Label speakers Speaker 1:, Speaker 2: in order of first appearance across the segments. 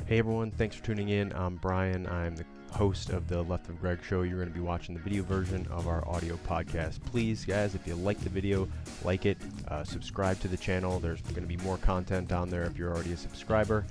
Speaker 1: Hey everyone, thanks for tuning in. I'm Brian. I'm the host of the Left of Greg show. You're going to be watching the video version of our audio podcast. Please, guys, if you like the video, like it, subscribe to the channel. There's going to be more content down there if you're already a subscriber,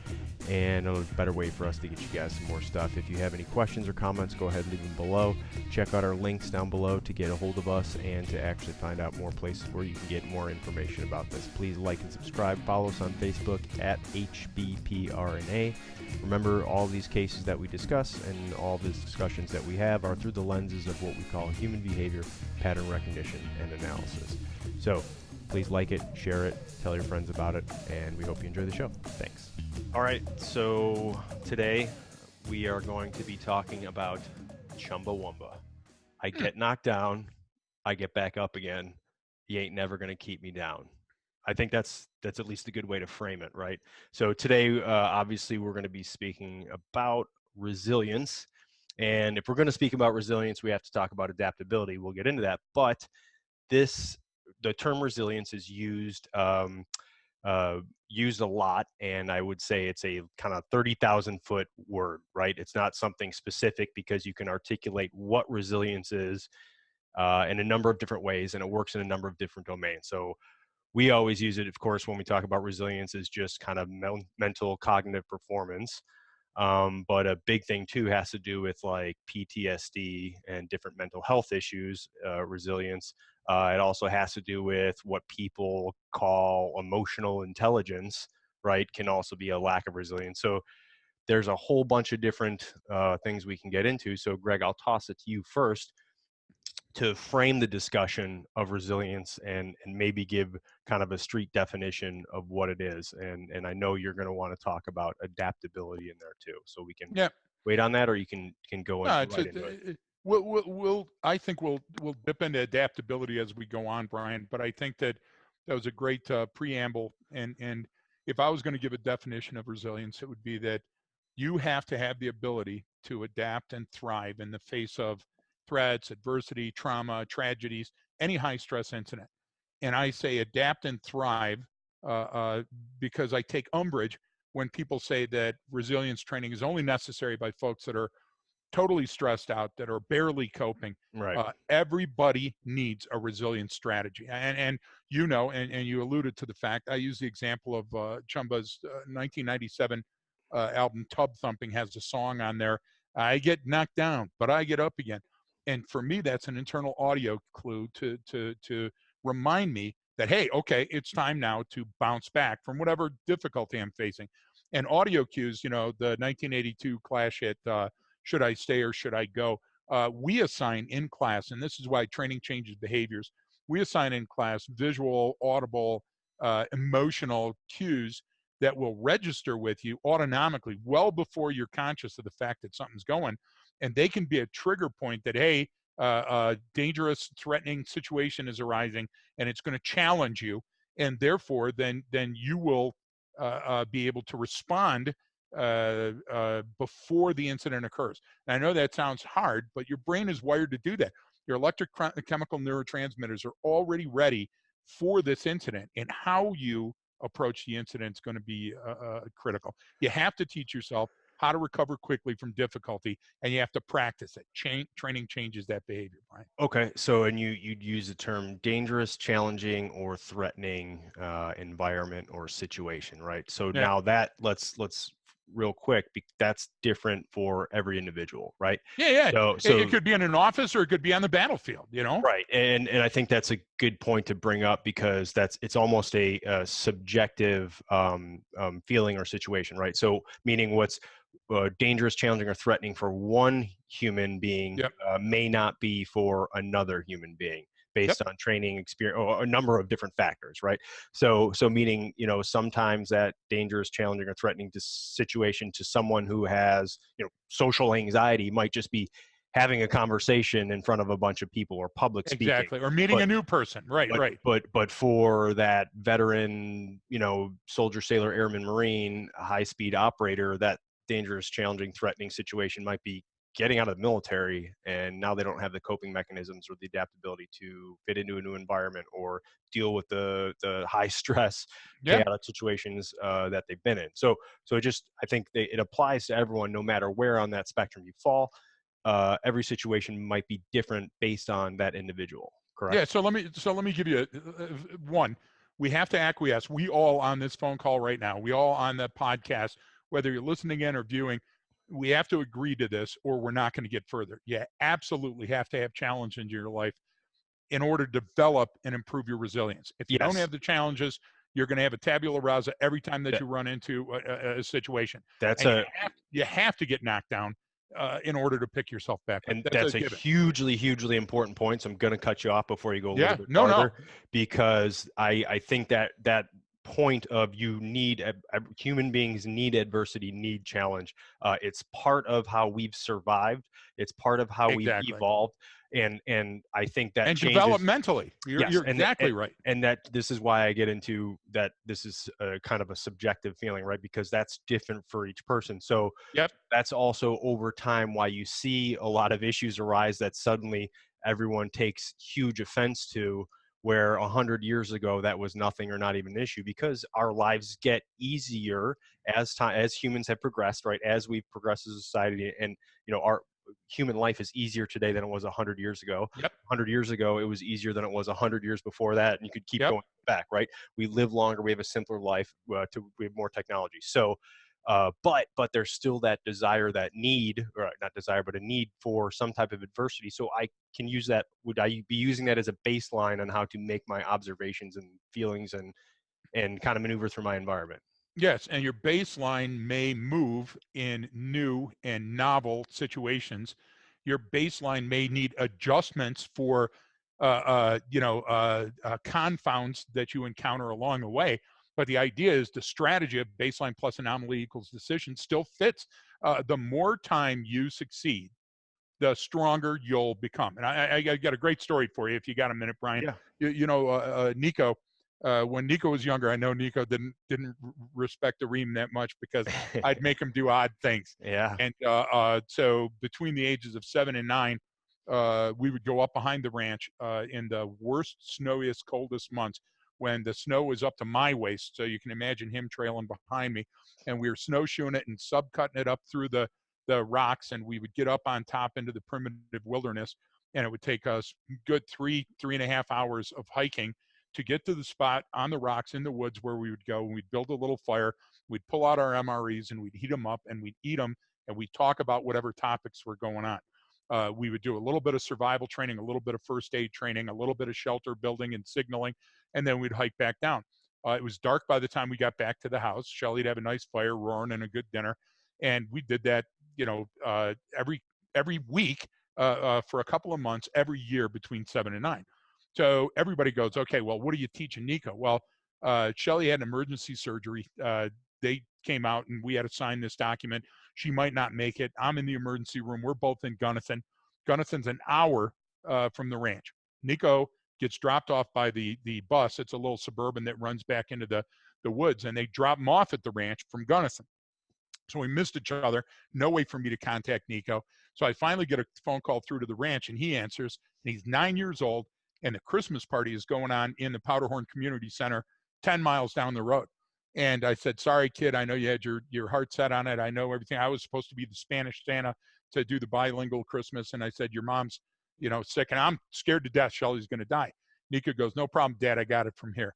Speaker 1: and a better way for us to get you guys some more stuff. If you have any questions or comments, go ahead and leave them below. Check out our links down below to get a hold of us and to actually find out more places where you can get more information about this. Please like and subscribe. Follow us on Facebook at HBPRNA. Remember, all these cases that we discuss and all these discussions that we have are through the lenses of what we call human behavior, pattern recognition, and analysis. So please like it, share it, tell your friends about it, and we hope you enjoy the show. Thanks. All right, so today we are going to be talking about Chumbawamba. I get knocked down, I get back up again. You ain't never going to keep me down. I think that's at least a good way to frame it, right? So today, obviously, we're going to be speaking about resilience. And if we're going to speak about resilience, we have to talk about adaptability. We'll get into that. But the term resilience is used a lot, and I would say it's a kind of 30,000-foot word, right? It's not something specific because you can articulate what resilience is in a number of different ways, and it works in a number of different domains. So we always use it, of course, when we talk about resilience is just kind of mental cognitive performance. But a big thing too has to do with like PTSD and different mental health issues, resilience. It also has to do with what people call emotional intelligence, right? Can also be a lack of resilience. So there's a whole bunch of different things we can get into. So Greg, I'll toss it to you first to frame the discussion of resilience and maybe give kind of a street definition of what it is. And I know you're going to want to talk about adaptability in there too. So we can wait on that, or you can go
Speaker 2: No,
Speaker 1: right into it.
Speaker 2: I think we'll dip into adaptability as we go on, Brian. But I think that was a great preamble. And if I was going to give a definition of resilience, it would be that you have to have the ability to adapt and thrive in the face of threats, adversity, trauma, tragedies, any high stress incident. And I say adapt and thrive because I take umbrage when people say that resilience training is only necessary by folks that are totally stressed out, that are barely coping.
Speaker 1: Right.
Speaker 2: Everybody needs a resilience strategy. And you know, and you alluded to the fact, I use the example of Chumba's 1997 album Tub Thumping has a song on there. I get knocked down, but I get up again. And for me, that's an internal audio clue to remind me that, hey, okay, it's time now to bounce back from whatever difficulty I'm facing. And audio cues, you know, the 1982 Clash hit, Should I Stay or Should I Go? We assign in class, and this is why training changes behaviors, we assign in class visual, audible, emotional cues that will register with you autonomically well before you're conscious of the fact that something's going. And they can be a trigger point that, hey, a dangerous, threatening situation is arising, and it's going to challenge you. And therefore, then you will be able to respond before the incident occurs. And I know that sounds hard, but your brain is wired to do that. Your electrochemical neurotransmitters are already ready for this incident, and how you approach the incident is going to be critical. You have to teach yourself how to recover quickly from difficulty, and you have to practice it. Training changes that behavior, Brian.
Speaker 1: Okay, so and you'd use the term dangerous, challenging, or threatening environment or situation, right? So
Speaker 2: Yeah.
Speaker 1: now that let's real quick, that's different for every individual, right?
Speaker 2: Yeah.
Speaker 1: So
Speaker 2: It could be in an office or it could be on the battlefield, you know?
Speaker 1: right, and I think that's a good point to bring up because it's almost a subjective feeling or situation, right? So meaning what's dangerous, challenging, or threatening for one human being
Speaker 2: Yep.
Speaker 1: may not be for another human being based
Speaker 2: Yep.
Speaker 1: on training experience or a number of different factors, right? So meaning, you know, sometimes that dangerous, challenging, or threatening situation to someone who has, you know, social anxiety might just be having a conversation in front of a bunch of people or public speaking.
Speaker 2: Exactly. Or meeting a new person. Right.
Speaker 1: But for that veteran, you know, soldier, sailor, airman, marine, high speed operator, that dangerous, challenging, threatening situation might be getting out of the military, and now they don't have the coping mechanisms or the adaptability to fit into a new environment or deal with the high stress,
Speaker 2: Yeah.
Speaker 1: chaotic situations that they've been in. So I think it applies to everyone, no matter where on that spectrum you fall. Every situation might be different based on that individual. Correct?
Speaker 2: Yeah. So let me give you one. We have to acquiesce. We all on this phone call right now, we all on the podcast, whether you're listening in or viewing, we have to agree to this, or we're not going to get further. You absolutely have to have challenge in your life in order to develop and improve your resilience. If you don't
Speaker 1: Yes.
Speaker 2: have the challenges, you're going to have a tabula rasa every time that
Speaker 1: That,
Speaker 2: you run into a situation,
Speaker 1: that's
Speaker 2: and
Speaker 1: a
Speaker 2: you have to get knocked down in order to pick yourself back up.
Speaker 1: And
Speaker 2: That's a
Speaker 1: that's a
Speaker 2: given.
Speaker 1: hugely, hugely important point. So I'm going to cut you off before you go a little
Speaker 2: Yeah.
Speaker 1: bit
Speaker 2: No. No.
Speaker 1: farther, because I think that point of human beings need adversity, need challenge. It's part of how we've survived. It's part of how we've
Speaker 2: Exactly.
Speaker 1: evolved, and I think that
Speaker 2: And
Speaker 1: changes.
Speaker 2: developmentally,
Speaker 1: Yes,
Speaker 2: you're exactly right.
Speaker 1: and that this is why I get into that. This is a kind of a subjective feeling, right? Because that's different for each person. So
Speaker 2: Yep.
Speaker 1: that's also over time why you see a lot of issues arise that suddenly everyone takes huge offense to, where 100 years ago that was nothing or not even an issue, because our lives get easier as humans have progressed, right? As we've progressed as a society, and our human life is easier today than it was 100 years ago.
Speaker 2: Yep.
Speaker 1: 100 years ago it was easier than it was 100 years before that, and you could keep
Speaker 2: Yep.
Speaker 1: going back, right? We live longer, we have a simpler life, we have more technology. So but there's still that desire, that need, or not desire, but a need for some type of adversity. So I can use that. Would I be using that as a baseline on how to make my observations and feelings and kind of maneuver through my environment?
Speaker 2: Yes, and your baseline may move in new and novel situations. Your baseline may need adjustments for, confounds that you encounter along the way. But the idea is the strategy of baseline plus anomaly equals decision still fits. The more time you succeed, the stronger you'll become. And I got a great story for you if you got a minute, Brian.
Speaker 1: Yeah.
Speaker 2: Nico, when Nico was younger, I know Nico didn't respect the ream that much because I'd make him do odd things.
Speaker 1: Yeah.
Speaker 2: And so between the ages of 7 and 9, we would go up behind the ranch in the worst, snowiest, coldest months when the snow was up to my waist. So you can imagine him trailing behind me. And we were snowshoeing it and subcutting it up through the rocks, and we would get up on top into the primitive wilderness, and it would take us good 3.5 hours of hiking to get to the spot on the rocks in the woods where we would go, and we'd build a little fire, we'd pull out our MREs, and we'd heat them up, and we'd eat them, and we'd talk about whatever topics were going on. We would do a little bit of survival training, a little bit of first aid training, a little bit of shelter building and signaling, and then we'd hike back down. It was dark by the time we got back to the house. Shelly'd have a nice fire roaring and a good dinner, and we did that, every week for a couple of months every year between 7 and 9. So everybody goes, okay, well, what are you teaching Nico? Well, Shelly had an emergency surgery. They came out and we had to sign this document. She might not make it. I'm in the emergency room. We're both in Gunnison. Gunnison's an hour from the ranch. Nico gets dropped off by the bus. It's a little Suburban that runs back into the woods, and they drop him off at the ranch from Gunnison. So we missed each other. No way for me to contact Nico. So I finally get a phone call through to the ranch, and he answers. And he's 9 years old, and the Christmas party is going on in the Powderhorn Community Center, 10 miles down the road. And I said, sorry, kid, I know you had your heart set on it. I know everything. I was supposed to be the Spanish Santa to do the bilingual Christmas. And I said, your mom's, sick, and I'm scared to death. Shelly's going to die. Nico goes, no problem, Dad. I got it from here.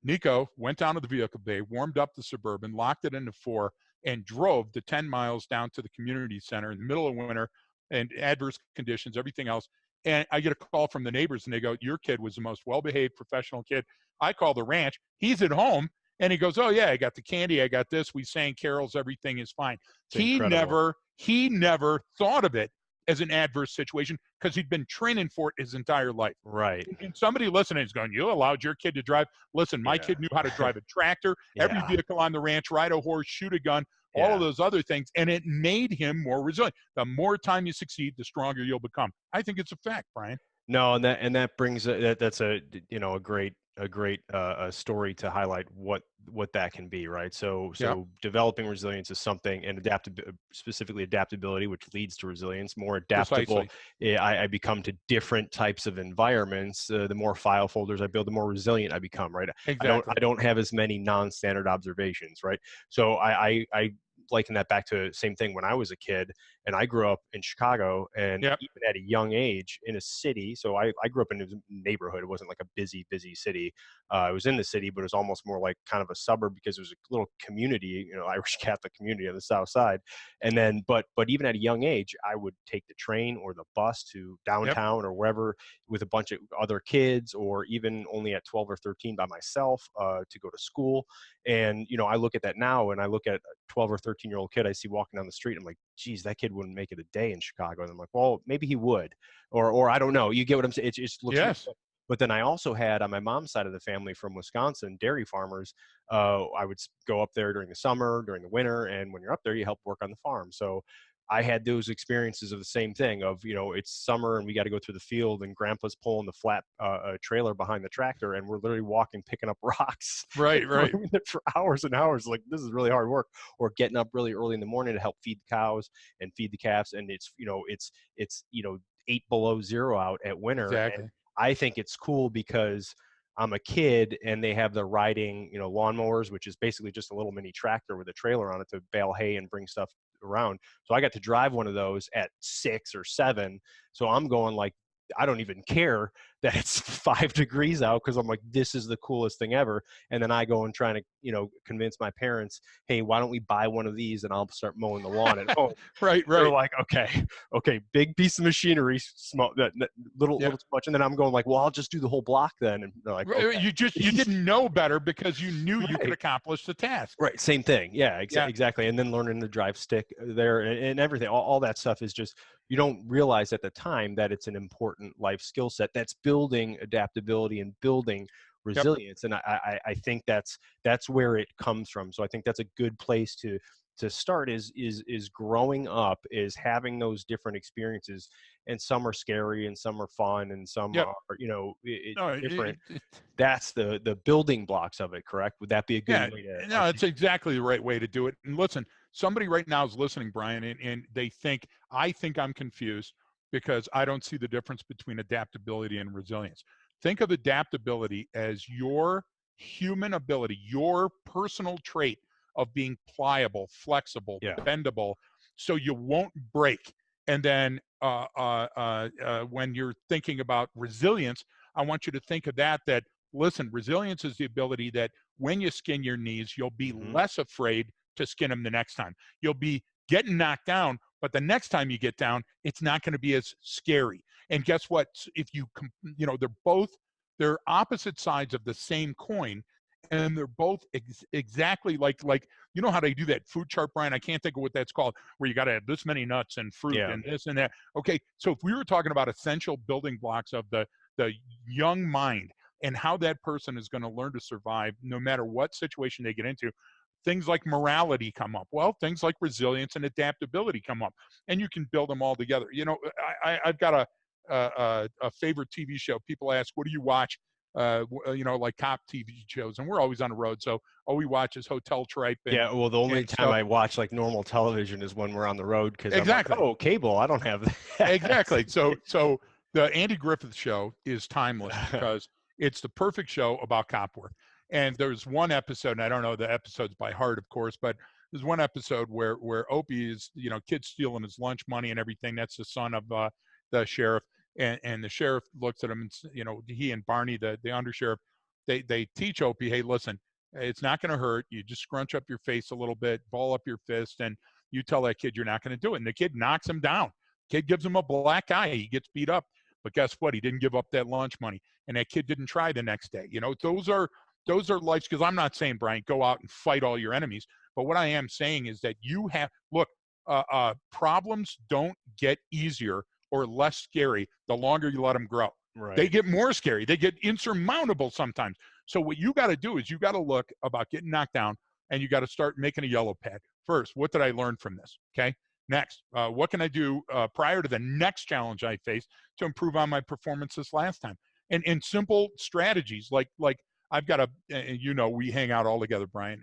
Speaker 2: Nico went down to the vehicle bay, warmed up the Suburban, locked it into 4, and drove the 10 miles down to the community center in the middle of winter and adverse conditions, everything else. And I get a call from the neighbors, and they go, your kid was the most well-behaved professional kid. I call the ranch. He's at home, and he goes, oh, yeah, I got the candy. I got this. We sang carols. Everything is fine.
Speaker 1: It's incredible.
Speaker 2: He never thought of it as an adverse situation because he'd been training for it his entire life.
Speaker 1: Right.
Speaker 2: And somebody listening is going, you allowed your kid to drive. Listen, my
Speaker 1: Yeah.
Speaker 2: kid knew how to drive a tractor, every
Speaker 1: Yeah.
Speaker 2: vehicle on the ranch, ride a horse, shoot a gun, all
Speaker 1: Yeah.
Speaker 2: of those other things. And it made him more resilient. The more time you succeed, the stronger you'll become. I think it's a fact, Brian.
Speaker 1: No, and that brings that's a a great a great story to highlight what that can be, right? So
Speaker 2: Yep,
Speaker 1: developing resilience is something, and specifically adaptability, which leads to resilience. More adaptable
Speaker 2: precisely.
Speaker 1: I become to different types of environments. The more file folders I build, the more resilient I become, right?
Speaker 2: Exactly.
Speaker 1: I don't have as many non-standard observations, right? So I liken that back to same thing when I was a kid and I grew up in Chicago, and
Speaker 2: Yep.
Speaker 1: even at a young age in a city. So I grew up in a neighborhood. It wasn't like a busy city. It was in the city, but it was almost more like kind of a suburb because it was a little community, Irish Catholic community on the south side. And then, but even at a young age, I would take the train or the bus to
Speaker 2: Yep.
Speaker 1: downtown or wherever with a bunch of other kids, or even only at 12 or 13 by myself to go to school. And I look at that now, and I look at a 12 or 13-year-old kid I see walking down the street. I'm like, geez, that kid wouldn't make it a day in Chicago. And I'm like, well, maybe he would, or I don't know. You get what I'm saying? It just looks really
Speaker 2: Yes.
Speaker 1: good. But then I also had on my mom's side of the family from Wisconsin, dairy farmers. I would go up there during the summer, during the winter, and when you're up there, you help work on the farm. So I had those experiences of the same thing of, it's summer and we got to go through the field, and grandpa's pulling the flat trailer behind the tractor, and we're literally walking, picking up rocks and
Speaker 2: Right. Right.
Speaker 1: throwing it for hours and hours. Like, this is really hard work. Or getting up really early in the morning to help feed the cows and feed the calves. And it's 8 below 0 out at winter. And
Speaker 2: Exactly.
Speaker 1: I think it's cool because I'm a kid and they have the riding, lawnmowers, which is basically just a little mini tractor with a trailer on it to bale hay and bring stuff around. So I got to drive one of those at 6 or 7. So I'm going like, I don't even care that it's 5 degrees out, because I'm like, this is the coolest thing ever. And then I go and trying to, convince my parents, hey, why don't we buy one of these and I'll start mowing the lawn at home.
Speaker 2: Right.
Speaker 1: They're
Speaker 2: Right.
Speaker 1: like, okay, big piece of machinery, small,
Speaker 2: Yeah.
Speaker 1: little too much. And then I'm going like, well, I'll just do the whole block then. And they're like,
Speaker 2: Right, you
Speaker 1: okay.
Speaker 2: didn't know better because you knew you could
Speaker 1: Right.
Speaker 2: accomplish the task.
Speaker 1: Right. Same thing. Yeah,
Speaker 2: Yeah.
Speaker 1: exactly. And then learning to drive stick there, and everything, all that stuff is just, you don't realize at the time that it's an important life skill set that's building adaptability and building
Speaker 2: Yep.
Speaker 1: resilience. And I think that's where it comes from. So I think that's a good place to start is growing up, is having those different experiences. And some are scary and some are fun and some
Speaker 2: Yep.
Speaker 1: are,
Speaker 2: No.
Speaker 1: different. That's the building blocks of it, correct? Would that be a good
Speaker 2: Yeah.
Speaker 1: way to
Speaker 2: No, it's exactly the right way to do it. And listen, somebody right now is listening, Brian, and they think I think I'm confused because I don't see the difference between adaptability and resilience. Think of adaptability as your human ability, your personal trait of being pliable, flexible,
Speaker 1: Yeah.
Speaker 2: bendable, so you won't break. And then when you're thinking about resilience, I want you to think of that. Listen, resilience is the ability that when you skin your knees, you'll be
Speaker 1: Hmm.
Speaker 2: less afraid to skin them the next time. You'll be getting knocked down, but the next time you get down, it's not going to be as scary. And guess what? If they're opposite sides of the same coin, and they're both exactly like how they do that food chart, Brian. I can't think of what that's called, where you got to have this many nuts and fruit
Speaker 1: Yeah.
Speaker 2: and this and that. Okay, so if we were talking about essential building blocks of the young mind and how that person is going to learn to survive no matter what situation they get into, things like morality come up. Well, things like resilience and adaptability come up, and you can build them all together. I've got a favorite TV show. People ask, what do you watch? Like cop TV shows, and we're always on the road, so all we watch is Hotel Tripe
Speaker 1: Yeah. Well, the only
Speaker 2: and
Speaker 1: time
Speaker 2: stuff.
Speaker 1: I watch like normal television is when we're on the road, because I'm like,
Speaker 2: Exactly.
Speaker 1: oh, cable, I don't have that.
Speaker 2: Exactly. So the Andy Griffith Show is timeless because it's the perfect show about cop work. And there's one episode, and I don't know the episodes by heart, of course, but there's one episode where Opie is, kid stealing his lunch money and everything. That's the son of the sheriff, and the sheriff looks at him, and he and Barney, the undersheriff, they teach Opie, hey, listen, it's not going to hurt. You just scrunch up your face a little bit, ball up your fist, and you tell that kid you're not going to do it. And the kid knocks him down. Kid gives him a black eye. He gets beat up. But guess what? He didn't give up that lunch money. And that kid didn't try the next day. Those are lives, because I'm not saying, Brian, go out and fight all your enemies. But what I am saying is that problems don't get easier or less scary the longer you let them grow. They
Speaker 1: Right.
Speaker 2: get more scary. They get insurmountable sometimes. So what you got to do is you got to look about getting knocked down, and you got to start making a yellow pad. First, what did I learn from this? Okay. Next, what can I do prior to the next challenge I face to improve on my performance this last time? and simple strategies like I've got a, and we hang out all together, Brian,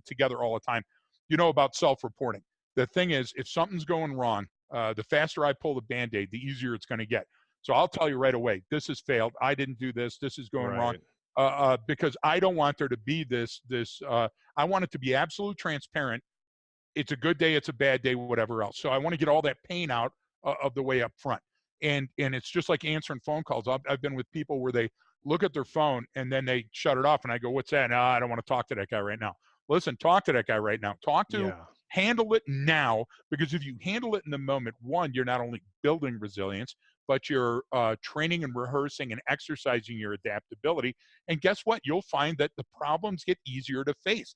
Speaker 2: together all the time. You know about self-reporting. The thing is, if something's going wrong, the faster I pull the Band-Aid, the easier it's going to get. So I'll tell you right away, this has failed. I didn't do this. This is going wrong.
Speaker 1: Right.
Speaker 2: Because I don't want there to be I want it to be absolute transparent. It's a good day, it's a bad day, whatever else. So I want to get all that pain out of the way up front. And it's just like answering phone calls. I've been with people where they look at their phone and then they shut it off, and I go, "What's that?" "No, I don't want to talk to that guy right now." Listen, talk to that guy right now.
Speaker 1: Yeah.
Speaker 2: Handle it now, because if you handle it in the moment, one, you're not only building resilience, but you're training and rehearsing and exercising your adaptability. And guess what? You'll find that the problems get easier to face.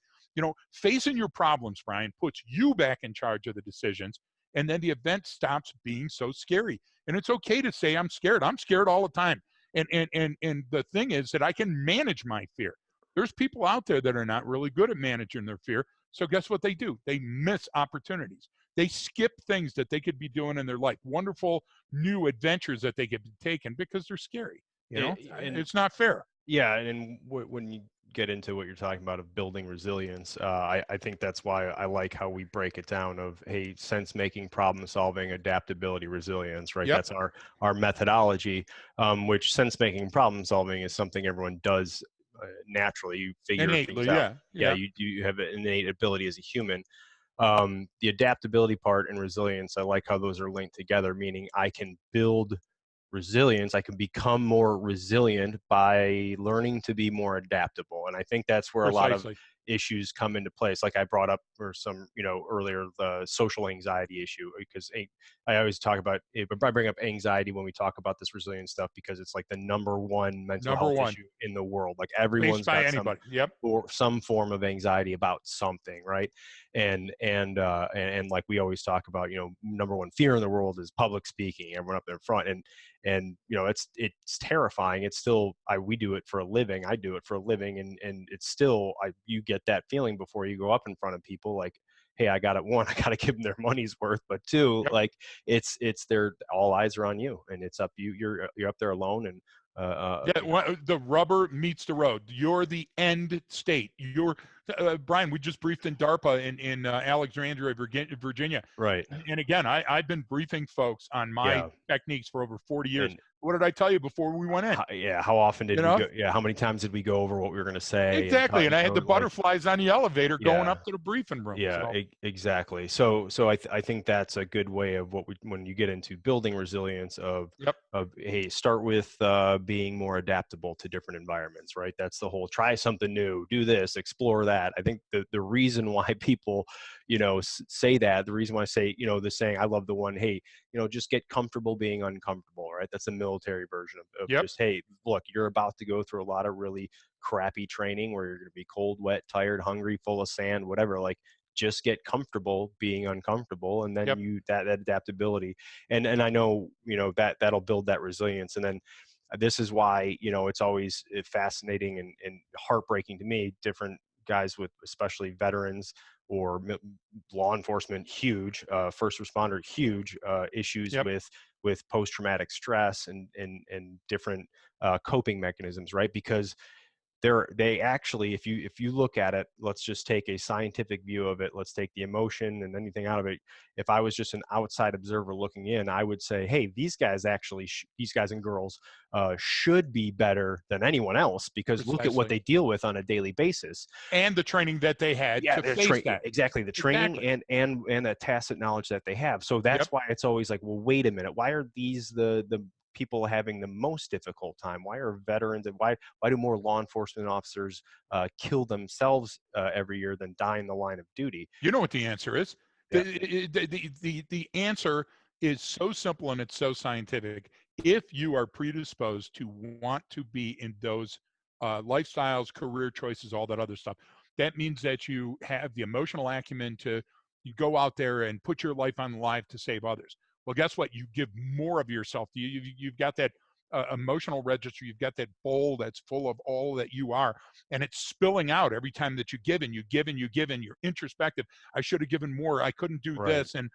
Speaker 2: Facing your problems, Brian, puts you back in charge of the decisions, and then the event stops being so scary. And it's okay to say, I'm scared. I'm scared all the time. And the thing is that I can manage my fear. There's people out there that are not really good at managing their fear. So guess what they do? They miss opportunities. They skip things that they could be doing in their life, wonderful new adventures that they could be taking, because they're scary.
Speaker 1: And
Speaker 2: It's not fair.
Speaker 1: yeah, and when you get into what you're talking about of building resilience, I think that's why I like how we break it down of, hey, sense making, problem solving, adaptability, resilience, right?
Speaker 2: Yep.
Speaker 1: That's our methodology, which sense making, problem solving is something everyone does naturally. You figure things
Speaker 2: Innately,
Speaker 1: out.
Speaker 2: yeah.
Speaker 1: Yeah,
Speaker 2: Yep.
Speaker 1: you have an innate ability as a human. The adaptability part and resilience, I like how those are linked together, meaning I can build resilience. I can become more resilient by learning to be more adaptable. And I think that's where a lot of
Speaker 2: Precisely.
Speaker 1: issues come into place. Like I brought up for some, earlier, the social anxiety issue, because I always talk about it, but I bring up anxiety when we talk about this resilience stuff, because it's like the number one mental
Speaker 2: Number
Speaker 1: health
Speaker 2: one.
Speaker 1: issue in the world. Like
Speaker 2: Faced
Speaker 1: everyone's
Speaker 2: by
Speaker 1: got some
Speaker 2: anybody. Yep.
Speaker 1: or some form of anxiety about something, right? And like we always talk about, number one fear in the world is public speaking, everyone up in front. And it's terrifying. It's still, we do it for a living. I do it for a living, and it's still, you get that feeling before you go up in front of people, like, hey, I got it. One, I got to give them their money's worth, but two,
Speaker 2: Yep.
Speaker 1: like it's their, all eyes are on you, and it's up you. You're up there alone, and
Speaker 2: Yeah, the rubber meets the road. You're the end state. Brian. We just briefed in DARPA in Alexandria, Virginia.
Speaker 1: right,
Speaker 2: And again, I've been briefing folks on my
Speaker 1: yeah,
Speaker 2: techniques for over 40 years.
Speaker 1: and
Speaker 2: What did I tell you before we went in?
Speaker 1: yeah, how often
Speaker 2: You
Speaker 1: did we
Speaker 2: know
Speaker 1: go? Yeah, how many times did we go over what we were going to say and
Speaker 2: exactly. And I had the
Speaker 1: like,
Speaker 2: butterflies on the elevator going
Speaker 1: yeah.
Speaker 2: up to the briefing room.
Speaker 1: Yeah,
Speaker 2: So
Speaker 1: exactly. So I think that's a good way of when you get into building resilience
Speaker 2: yep,
Speaker 1: of hey, start with being more adaptable to different environments, right? That's the whole, try something new, do this, explore that. I think the reason why people, say that, the reason why I say, the saying, I love the one, hey, just get comfortable being uncomfortable, right? That's a military version of
Speaker 2: yep.
Speaker 1: just, hey, look, you're about to go through a lot of really crappy training where you're going to be cold, wet, tired, hungry, full of sand, whatever. Like, just get comfortable being uncomfortable, and then
Speaker 2: Yep.
Speaker 1: that adaptability, and I know, that'll build that resilience. And then this is why, it's always fascinating and heartbreaking to me, different guys with, especially veterans or law enforcement, huge, first responder, huge issues
Speaker 2: Yep.
Speaker 1: with post-traumatic stress and different coping mechanisms, right? Because they actually, if you look at it, let's just take a scientific view of it, let's take the emotion and anything out of it. If I was just an outside observer looking in, I would say, hey, these guys actually these guys and girls should be better than anyone else, because look at what
Speaker 2: Precisely.
Speaker 1: they deal with on a daily basis.
Speaker 2: And the training that they had
Speaker 1: Yeah,
Speaker 2: to
Speaker 1: they're
Speaker 2: face that.
Speaker 1: exactly, the training
Speaker 2: Exactly.
Speaker 1: and the tacit knowledge that they have. So
Speaker 2: Yep.
Speaker 1: that's why it's always like, well, wait a minute, why are these the people having the most difficult time? Why are veterans, and why do more law enforcement officers kill themselves every year than die in the line of duty?
Speaker 2: You know what the answer is.
Speaker 1: Yeah,
Speaker 2: The answer is so simple and it's so scientific. If you are predisposed to want to be in those lifestyles, career choices, all that other stuff, that means that you have the emotional acumen to you go out there and put your life on the line to save others. Well, guess what? You give more of yourself. You've got that emotional register. You've got that bowl that's full of all that you are, and it's spilling out every time that you give, and you give, and you give, and you're introspective. I should have given more. I couldn't do
Speaker 1: right.
Speaker 2: this. And,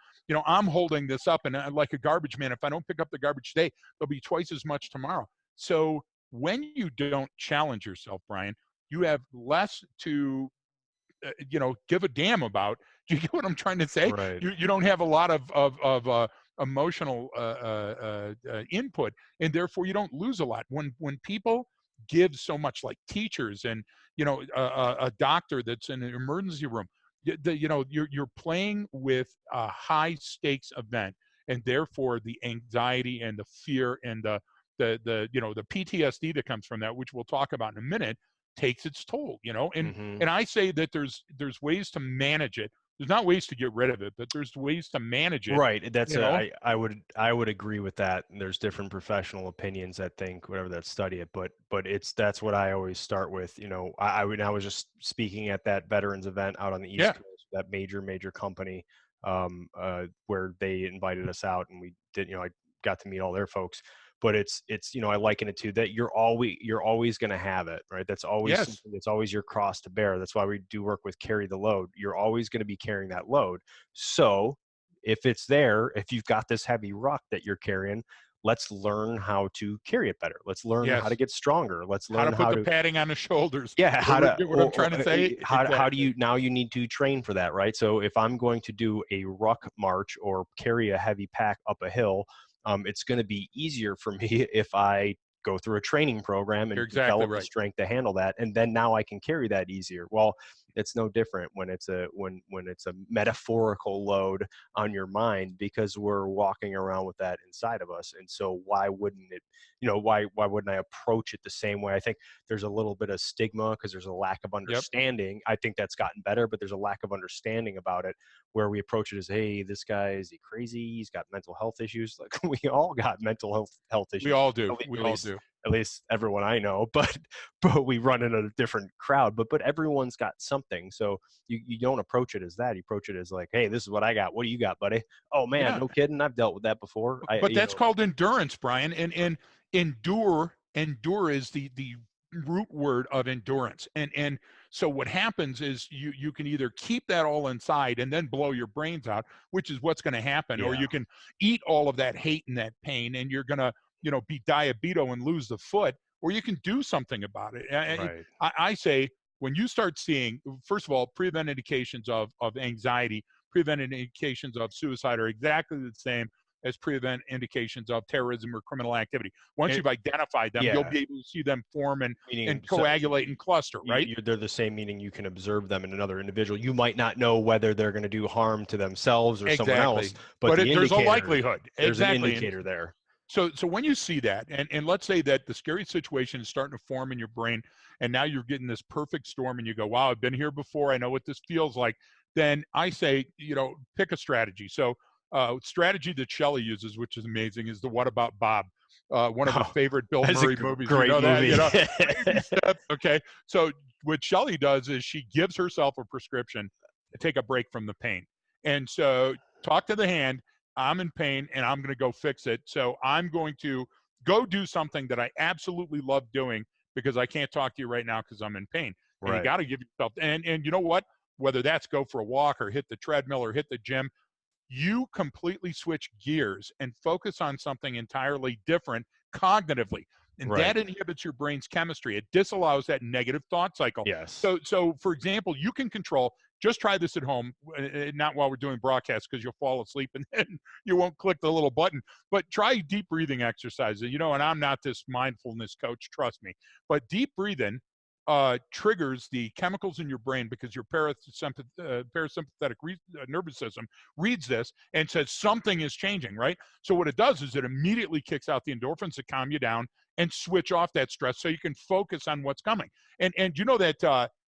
Speaker 2: I'm holding this up, and like a garbage man, if I don't pick up the garbage today, there'll be twice as much tomorrow. So when you don't challenge yourself, Brian, you have less to give a damn about. Do you get what I'm trying to say?
Speaker 1: Right.
Speaker 2: You don't have a lot of emotional input, and therefore you don't lose a lot. When people give so much, like teachers and a doctor that's in an emergency room, you're playing with a high stakes event, and therefore the anxiety and the fear and the PTSD that comes from that, which we'll talk about in a minute, takes its toll.
Speaker 1: Hmm.
Speaker 2: And I say that there's ways to manage it. There's not ways to get rid of it, but there's ways to manage it.
Speaker 1: Right. That's
Speaker 2: You know,
Speaker 1: I would agree with that. And there's different professional opinions that think whatever that study it, but that's what I always start with. I was just speaking at that veterans event out on the East
Speaker 2: yeah,
Speaker 1: Coast, that major company, where they invited us out and we did. I got to meet all their folks. But it's I liken it to that you're always going to have it, right? That's always
Speaker 2: yes,
Speaker 1: something that's always your cross to bear. That's why we do work with carry the load. You're always going to be carrying that load. So if it's there, if you've got this heavy rock that you're carrying, let's learn how to carry it better. Let's learn how to
Speaker 2: yes.
Speaker 1: get stronger. Let's
Speaker 2: How to
Speaker 1: learn
Speaker 2: put
Speaker 1: how
Speaker 2: the
Speaker 1: to,
Speaker 2: padding on the shoulders.
Speaker 1: yeah, how to,
Speaker 2: Get what I'm trying to say?
Speaker 1: how do
Speaker 2: Exactly.
Speaker 1: you, now you need to train for that, right? So if I'm going to do a ruck march or carry a heavy pack up a hill, it's going to be easier for me if I go through a training program
Speaker 2: You're
Speaker 1: and
Speaker 2: exactly
Speaker 1: develop the
Speaker 2: right.
Speaker 1: strength to handle that, and then now I can carry that easier. Well, it's no different when it's a metaphorical load on your mind, because we're walking around with that inside of us. And so why wouldn't it, why wouldn't I approach it the same way? I think there's a little bit of stigma because there's a lack of
Speaker 2: Yep.
Speaker 1: understanding. I think that's gotten better, but there's a lack of understanding about it, where we approach it as, hey, this guy, is he crazy? He's got mental health issues. Like, we all got mental health
Speaker 2: We
Speaker 1: issues.
Speaker 2: all do.
Speaker 1: At least,
Speaker 2: We
Speaker 1: at
Speaker 2: all
Speaker 1: least
Speaker 2: do.
Speaker 1: at least everyone I know, but we run in a different crowd. But everyone's got something. So you don't approach it as that. You approach it as like, hey, this is what I got. What do you got, buddy? Oh man,
Speaker 2: Yeah.
Speaker 1: no kidding. I've dealt with that before.
Speaker 2: But that's called endurance, Brian. And endure is the root word of endurance. And so what happens is you can either keep that all inside and then blow your brains out, which is what's going to happen, or
Speaker 1: Yeah,
Speaker 2: you can eat all of that hate and that pain, and you're going to be diabeto and lose the foot, or you can do something about it.
Speaker 1: right,
Speaker 2: I say, when you start seeing, first of all, prevent indications of anxiety, prevent indications of suicide are exactly the same as prevent indications of terrorism or criminal activity. Once
Speaker 1: it,
Speaker 2: you've identified them, you'll
Speaker 1: yeah.
Speaker 2: be able to see them form and
Speaker 1: Meaning, so
Speaker 2: coagulate and cluster, right?
Speaker 1: they're the same, meaning you can observe them in another individual. You might not know whether they're going to do harm to themselves or someone else,
Speaker 2: Exactly.
Speaker 1: but
Speaker 2: But
Speaker 1: the
Speaker 2: there's a
Speaker 1: indicator,
Speaker 2: likelihood.
Speaker 1: there's an
Speaker 2: Exactly. And
Speaker 1: indicator there.
Speaker 2: so when you see that, and let's say that the scary situation is starting to form in your brain, and now you're getting this perfect storm, and you go, wow, I've been here before. I know what this feels like. Then I say, pick a strategy. So strategy that Shelley uses, which is amazing, is the What About Bob? One of her
Speaker 1: Oh,
Speaker 2: favorite Bill
Speaker 1: that's a
Speaker 2: Murray movies. You
Speaker 1: great
Speaker 2: know that,
Speaker 1: movie.
Speaker 2: baby steps. Okay. So what Shelley does is she gives herself a prescription to take a break from the pain. And so talk to the hand. I'm in pain and I'm going to go fix it. So I'm going to go do something that I absolutely love doing, because I can't talk to you right now because I'm in pain. And you
Speaker 1: Right,
Speaker 2: got to give yourself, and you know what? Whether that's go for a walk or hit the treadmill or hit the gym, you completely switch gears and focus on something entirely different cognitively. And
Speaker 1: right.
Speaker 2: that inhibits your brain's chemistry. It disallows that negative thought cycle.
Speaker 1: Yes.
Speaker 2: So for example, you can control, just try this at home, not while we're doing broadcasts, because you'll fall asleep and then you won't click the little button, but try deep breathing exercises. And I'm not this mindfulness coach, trust me, but deep breathing triggers the chemicals in your brain, because your parasympathetic nervous system reads this and says something is changing, right? So what it does is it immediately kicks out the endorphins that calm you down and switch off that stress, so you can focus on what's coming. And you know that,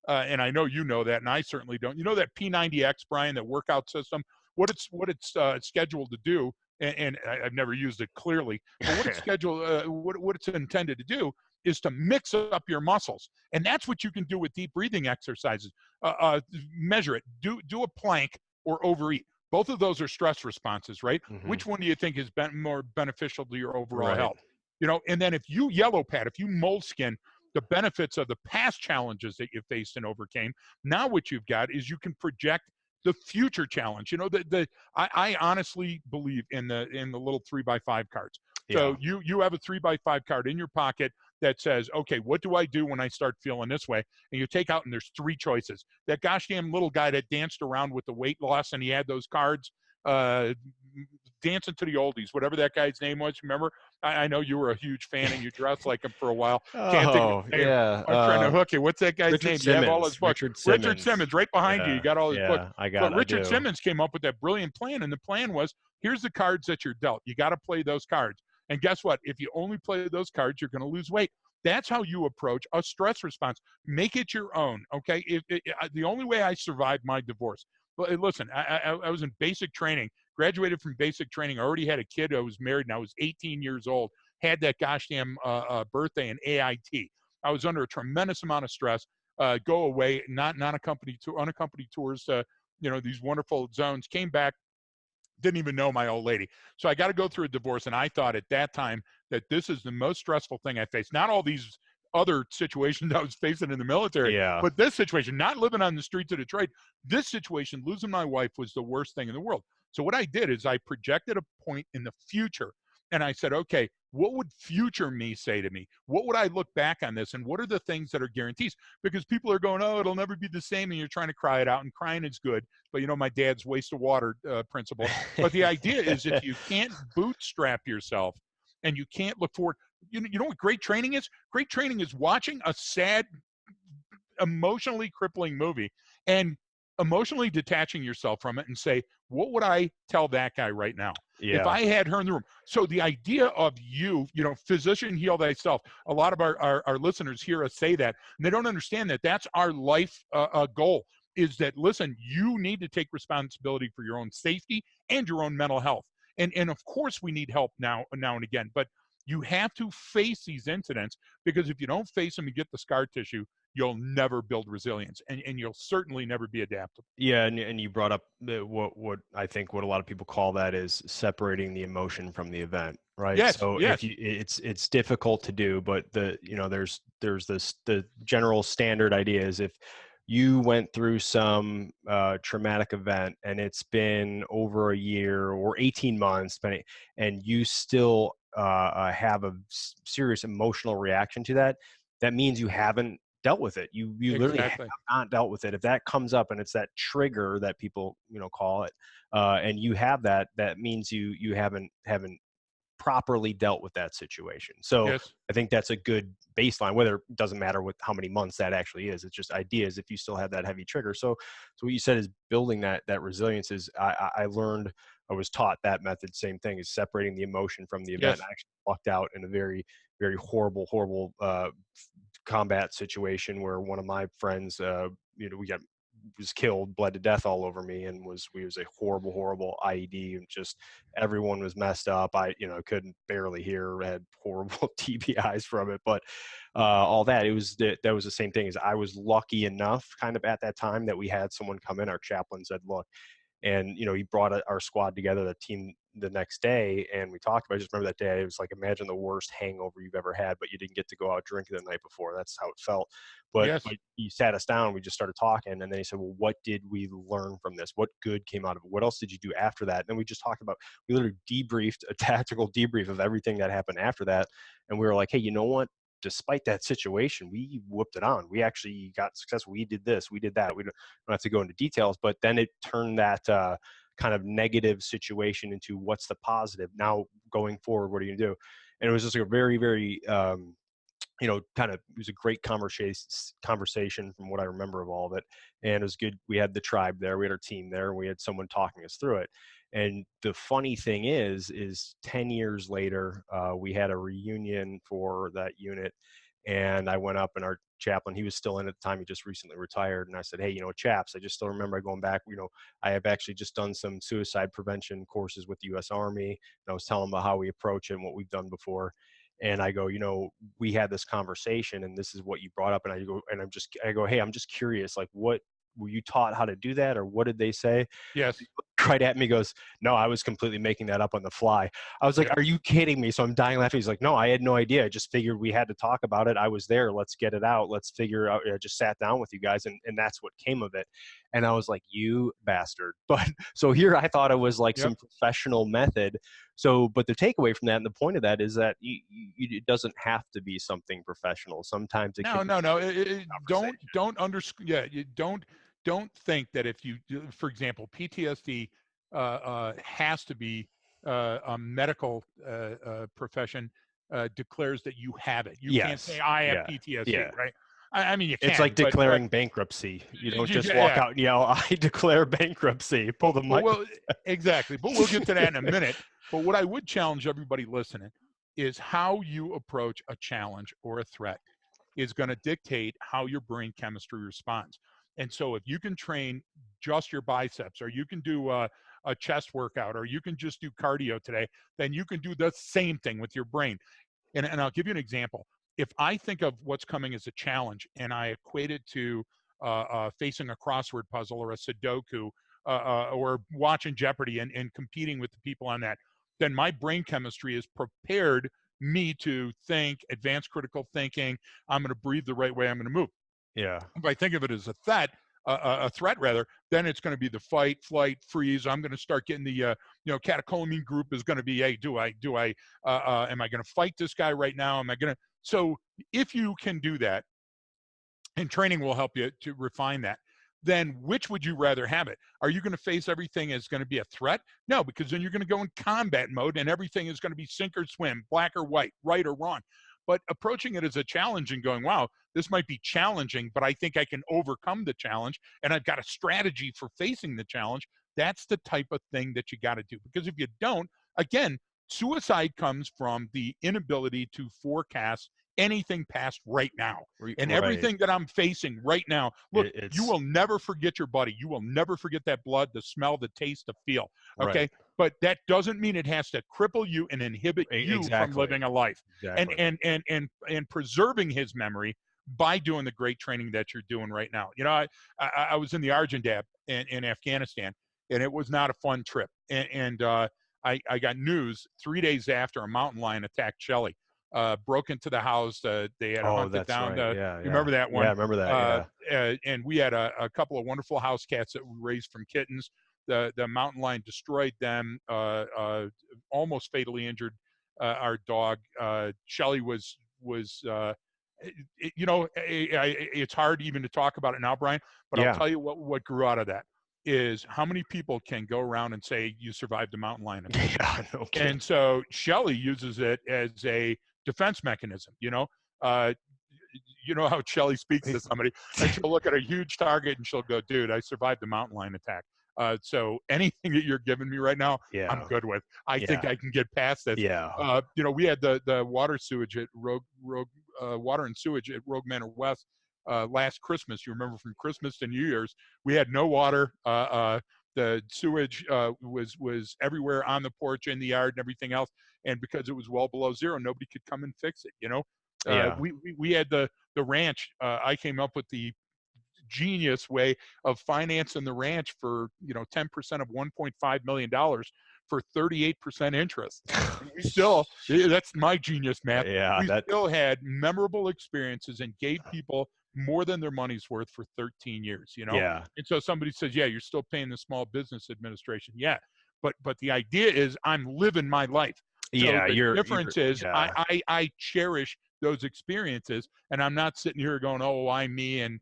Speaker 2: and I know you know that, and I certainly don't. You know that P90X, Brian, that workout system, what it's scheduled to do, and I've never used it clearly, but what it's scheduled, what it's intended to do is to mix up your muscles, and that's what you can do with deep breathing exercises. Measure it. Do a plank or overeat. Both of those are stress responses, right?
Speaker 1: Hmm.
Speaker 2: Which one do you think is more beneficial to your overall
Speaker 1: Right.
Speaker 2: health? And then if you yellow pad, if you moleskin the benefits of the past challenges that you faced and overcame, now what you've got is you can project the future challenge. I honestly believe in the little 3x5 cards. So
Speaker 1: Yeah.
Speaker 2: you have a 3x5 card in your pocket that says, okay, what do I do when I start feeling this way? And you take out, and there's three choices. That gosh damn little guy that danced around with the weight loss and he had those cards, uh, dancing to the oldies, whatever that guy's name was. Remember? I know you were a huge fan and you dressed like him for a while. Can't think of
Speaker 1: Oh,
Speaker 2: his name.
Speaker 1: yeah.
Speaker 2: I'm trying to hook you. What's that guy's
Speaker 1: Richard
Speaker 2: name? You have all his
Speaker 1: Simmons.
Speaker 2: books.
Speaker 1: Richard
Speaker 2: Richard
Speaker 1: Simmons.
Speaker 2: Simmons, right behind you. You
Speaker 1: Yeah.
Speaker 2: got all his books.
Speaker 1: Yeah.
Speaker 2: But
Speaker 1: I
Speaker 2: Richard
Speaker 1: do.
Speaker 2: Simmons came up with that brilliant plan, and the plan was, here's the cards that you're dealt. You got to play those cards. And guess what? If you only play those cards, you're going to lose weight. That's how you approach a stress response. Make it your own, okay? The only way I survived my divorce, well, listen, I was in basic training, graduated from basic training. I already had a kid. I was married, and I was 18 years old, had that gosh damn birthday in AIT. I was under a tremendous amount of stress. Go away, not unaccompanied tours to, these wonderful zones. Came back, didn't even know my old lady. So I got to go through a divorce. And I thought at that time that this is the most stressful thing I faced. Not all these other situations I was facing in the military,
Speaker 1: Yeah.
Speaker 2: but this situation, not living on the streets of Detroit, this situation, losing my wife, was the worst thing in the world. So what I did is I projected a point in the future, and I said, okay, what would future me say to me? What would I look back on this? And what are the things that are guarantees? Because people are going, oh, it'll never be the same. And you're trying to cry it out, and crying is good. But my dad's waste of water principle. But the idea is, if you can't bootstrap yourself and you can't look forward, you know what great training is? Great training is watching a sad, emotionally crippling movie and emotionally detaching yourself from it and say, what would I tell that guy right now if
Speaker 1: Yeah.
Speaker 2: I had her in the room? So the idea of physician, heal thyself. A lot of our listeners hear us say that, and they don't understand that that's our life goal, is that, listen, you need to take responsibility for your own safety and your own mental health. And of course we need help now and again, but you have to face these incidents, because if you don't face them and get the scar tissue, you'll never build resilience, and you'll certainly never be adaptable.
Speaker 1: Yeah, and you brought up what I think what a lot of people call that is separating the emotion from the event, right?
Speaker 2: Yes,
Speaker 1: So if
Speaker 2: yes,
Speaker 1: you, it's difficult to do, but there's this the general standard idea is, if you went through some traumatic event and it's been over a year or 18 months, depending, and you still have a serious emotional reaction to that, that means you haven't dealt with it. You literally have
Speaker 2: exactly.
Speaker 1: not dealt with it. If that comes up and it's that trigger that people call it, and you have that, that means you haven't properly dealt with that situation. So
Speaker 2: Yes,
Speaker 1: I think that's a good baseline. Whether it doesn't matter how many months that actually is. It's just ideas if you still have that heavy trigger. So what you said is building that resilience is, I learned, I was taught that method. Same thing, is separating the emotion from the event.
Speaker 2: yes,
Speaker 1: I actually lucked out in a very very horrible combat situation where one of my friends, we was killed, bled to death all over me, and was a horrible IED, and just everyone was messed up. I couldn't barely hear, had horrible TBIs from it, but all that, that was the same thing. Is I was lucky enough, kind of at that time, that we had someone come in. Our chaplain said, "Look," and he brought our squad together, the team, the next day, and we talked about it. I just remember that day, it was like, imagine the worst hangover you've ever had, but you didn't get to go out drinking the night before. That's how it felt. But
Speaker 2: yes,
Speaker 1: he sat us down, we just started talking, and then he said, well, what did we learn from this? What good came out of it? What else did you do after that? And then we just talked about, we literally debriefed, a tactical debrief of everything that happened after that. And we were like, hey, you know what, despite that situation, we whooped it on. We actually got successful. We did this, we did that. We don't have to go into details, but then it turned that kind of negative situation into, what's the positive now going forward? What are you gonna do? And it was just a very very kind of, it was a great conversation from what I remember of all of it. And it was good. We had the tribe there, we had our team there, and we had someone talking us through it. And the funny thing is 10 years later, we had a reunion for that unit, and I went up, and our chaplain, he was still in at the time, he just recently retired, and I said, hey, chaps, I just still remember going back, I have actually just done some suicide prevention courses with the US Army, and I was telling them about how we approach it and what we've done before. And I go, we had this conversation, and this is what you brought up. And I go, hey, I'm just curious, like, what were you taught how to do that, or what did they say?
Speaker 2: yes,
Speaker 1: Right at me, goes, no, I was completely making that up on the fly. I was like,
Speaker 2: yeah,
Speaker 1: are you kidding me? So I'm dying laughing. He's like, no, I had no idea. I just figured we had to talk about it. I was there. Let's get it out. Let's figure out. I just sat down with you guys, and that's what came of it. And I was like, you bastard. But so here I thought it was like
Speaker 2: yep,
Speaker 1: some professional method. So, but the takeaway from that and the point of that is that it doesn't have to be something professional. Sometimes it can
Speaker 2: No,
Speaker 1: be
Speaker 2: no, no.
Speaker 1: conversation.
Speaker 2: Yeah, you don't think that if you, for example, PTSD has to be a medical profession declares that you have it. You can't say
Speaker 1: Yes.
Speaker 2: I have
Speaker 1: Yeah.
Speaker 2: PTSD,
Speaker 1: Yeah.
Speaker 2: right? I mean, you
Speaker 1: It's
Speaker 2: can,
Speaker 1: like
Speaker 2: but
Speaker 1: declaring bankruptcy. You don't just walk
Speaker 2: yeah,
Speaker 1: out and yell, "I declare bankruptcy." Pull the
Speaker 2: but
Speaker 1: mic.
Speaker 2: well, exactly. But we'll get to that in a minute. But what I would challenge everybody listening is how you approach a challenge or a threat is going to dictate how your brain chemistry responds. And so if you can train just your biceps, or you can do a chest workout, or you can just do cardio today, then you can do the same thing with your brain. And I'll give you an example. If I think of what's coming as a challenge and I equate it to facing a crossword puzzle or a Sudoku, or watching Jeopardy and competing with the people on that, then my brain chemistry is prepared me to think advanced critical thinking. I'm going to breathe the right way. I'm going to move.
Speaker 1: Yeah.
Speaker 2: If I think of it as a threat rather, then it's going to be the fight, flight, freeze. I'm going to start getting the catecholamine group is going to be, hey, am I going to fight this guy right now? Am I going to? So if you can do that, and training will help you to refine that, then which would you rather have it? Are you going to face everything as going to be a threat? No, because then you're going to go in combat mode and everything is going to be sink or swim, black or white, right or wrong. But approaching it as a challenge and going, wow, this might be challenging, but I think I can overcome the challenge and I've got a strategy for facing the challenge. That's the type of thing that you got to do. Because if you don't, again, suicide comes from the inability to forecast anything past right now. And
Speaker 1: Right.
Speaker 2: everything that I'm facing right now, look, you
Speaker 1: It's
Speaker 2: will never forget your buddy. You will never forget that blood, the smell, the taste, the feel.
Speaker 1: right.
Speaker 2: Okay. But that doesn't mean it has to cripple you and inhibit you from
Speaker 1: Exactly.
Speaker 2: living a life and
Speaker 1: Exactly.
Speaker 2: preserving his memory by doing the great training that you're doing right now. I was in the Argentine in Afghanistan, and it was not a fun trip. I got news 3 days after a mountain lion attacked Shelly, broke into the house. They had
Speaker 1: Oh,
Speaker 2: hunted
Speaker 1: that's
Speaker 2: down
Speaker 1: right.
Speaker 2: the.
Speaker 1: Yeah.
Speaker 2: You
Speaker 1: Yeah.
Speaker 2: remember that
Speaker 1: Yeah. I
Speaker 2: one?
Speaker 1: remember that. Yeah.
Speaker 2: And we had a couple of wonderful house cats that we raised from kittens. The mountain lion destroyed them, almost fatally injured our dog. Shelly was it's hard even to talk about it now, Brian. But I'll
Speaker 1: Yeah.
Speaker 2: tell you what grew out of that is how many people can go around and say you survived a mountain lion attack.
Speaker 1: Yeah. No kidding.
Speaker 2: And so Shelley uses it as a defense mechanism. Uh, you know how Shelley speaks to somebody, and she'll look at a huge target and she'll go, "Dude, I survived the mountain lion attack. So anything that you're giving me right now, I'm
Speaker 1: Yeah.
Speaker 2: good with. I think
Speaker 1: Yeah.
Speaker 2: I can get past this."
Speaker 1: Yeah.
Speaker 2: We had the water sewage at Rogue Water and Sewage at Rogue Manor West last Christmas. You remember from Christmas to New Year's, we had no water. The sewage was everywhere on the porch, in the yard, and everything else. And because it was well below zero, nobody could come and fix it.
Speaker 1: Yeah.
Speaker 2: We had the ranch. I came up with the genius way of financing the ranch for 10% of $1.5 million for 38% interest. And we still, that's my genius math.
Speaker 1: Yeah.
Speaker 2: We
Speaker 1: That.
Speaker 2: still had memorable experiences and gave people more than their money's worth for 13 years.
Speaker 1: Yeah.
Speaker 2: And so somebody says, yeah, you're still paying the Small Business Administration. Yeah, but the idea is I'm living my life. So
Speaker 1: Yeah.
Speaker 2: the
Speaker 1: You're.
Speaker 2: difference is
Speaker 1: Yeah.
Speaker 2: I cherish those experiences, and I'm not sitting here going, oh, why me, and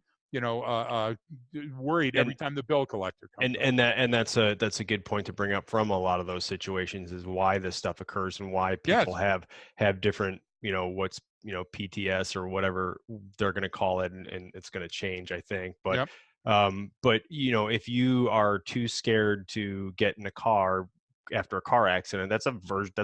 Speaker 2: worried every
Speaker 1: And
Speaker 2: time the bill collector comes
Speaker 1: and
Speaker 2: up.
Speaker 1: that's a good point to bring up from a lot of those situations is why this stuff occurs and why people
Speaker 2: Yes,
Speaker 1: have different what's PTS or whatever they're going to call it, and it's going to change, I think. But
Speaker 2: yep,
Speaker 1: if you are too scared to get in a car after a car accident, that's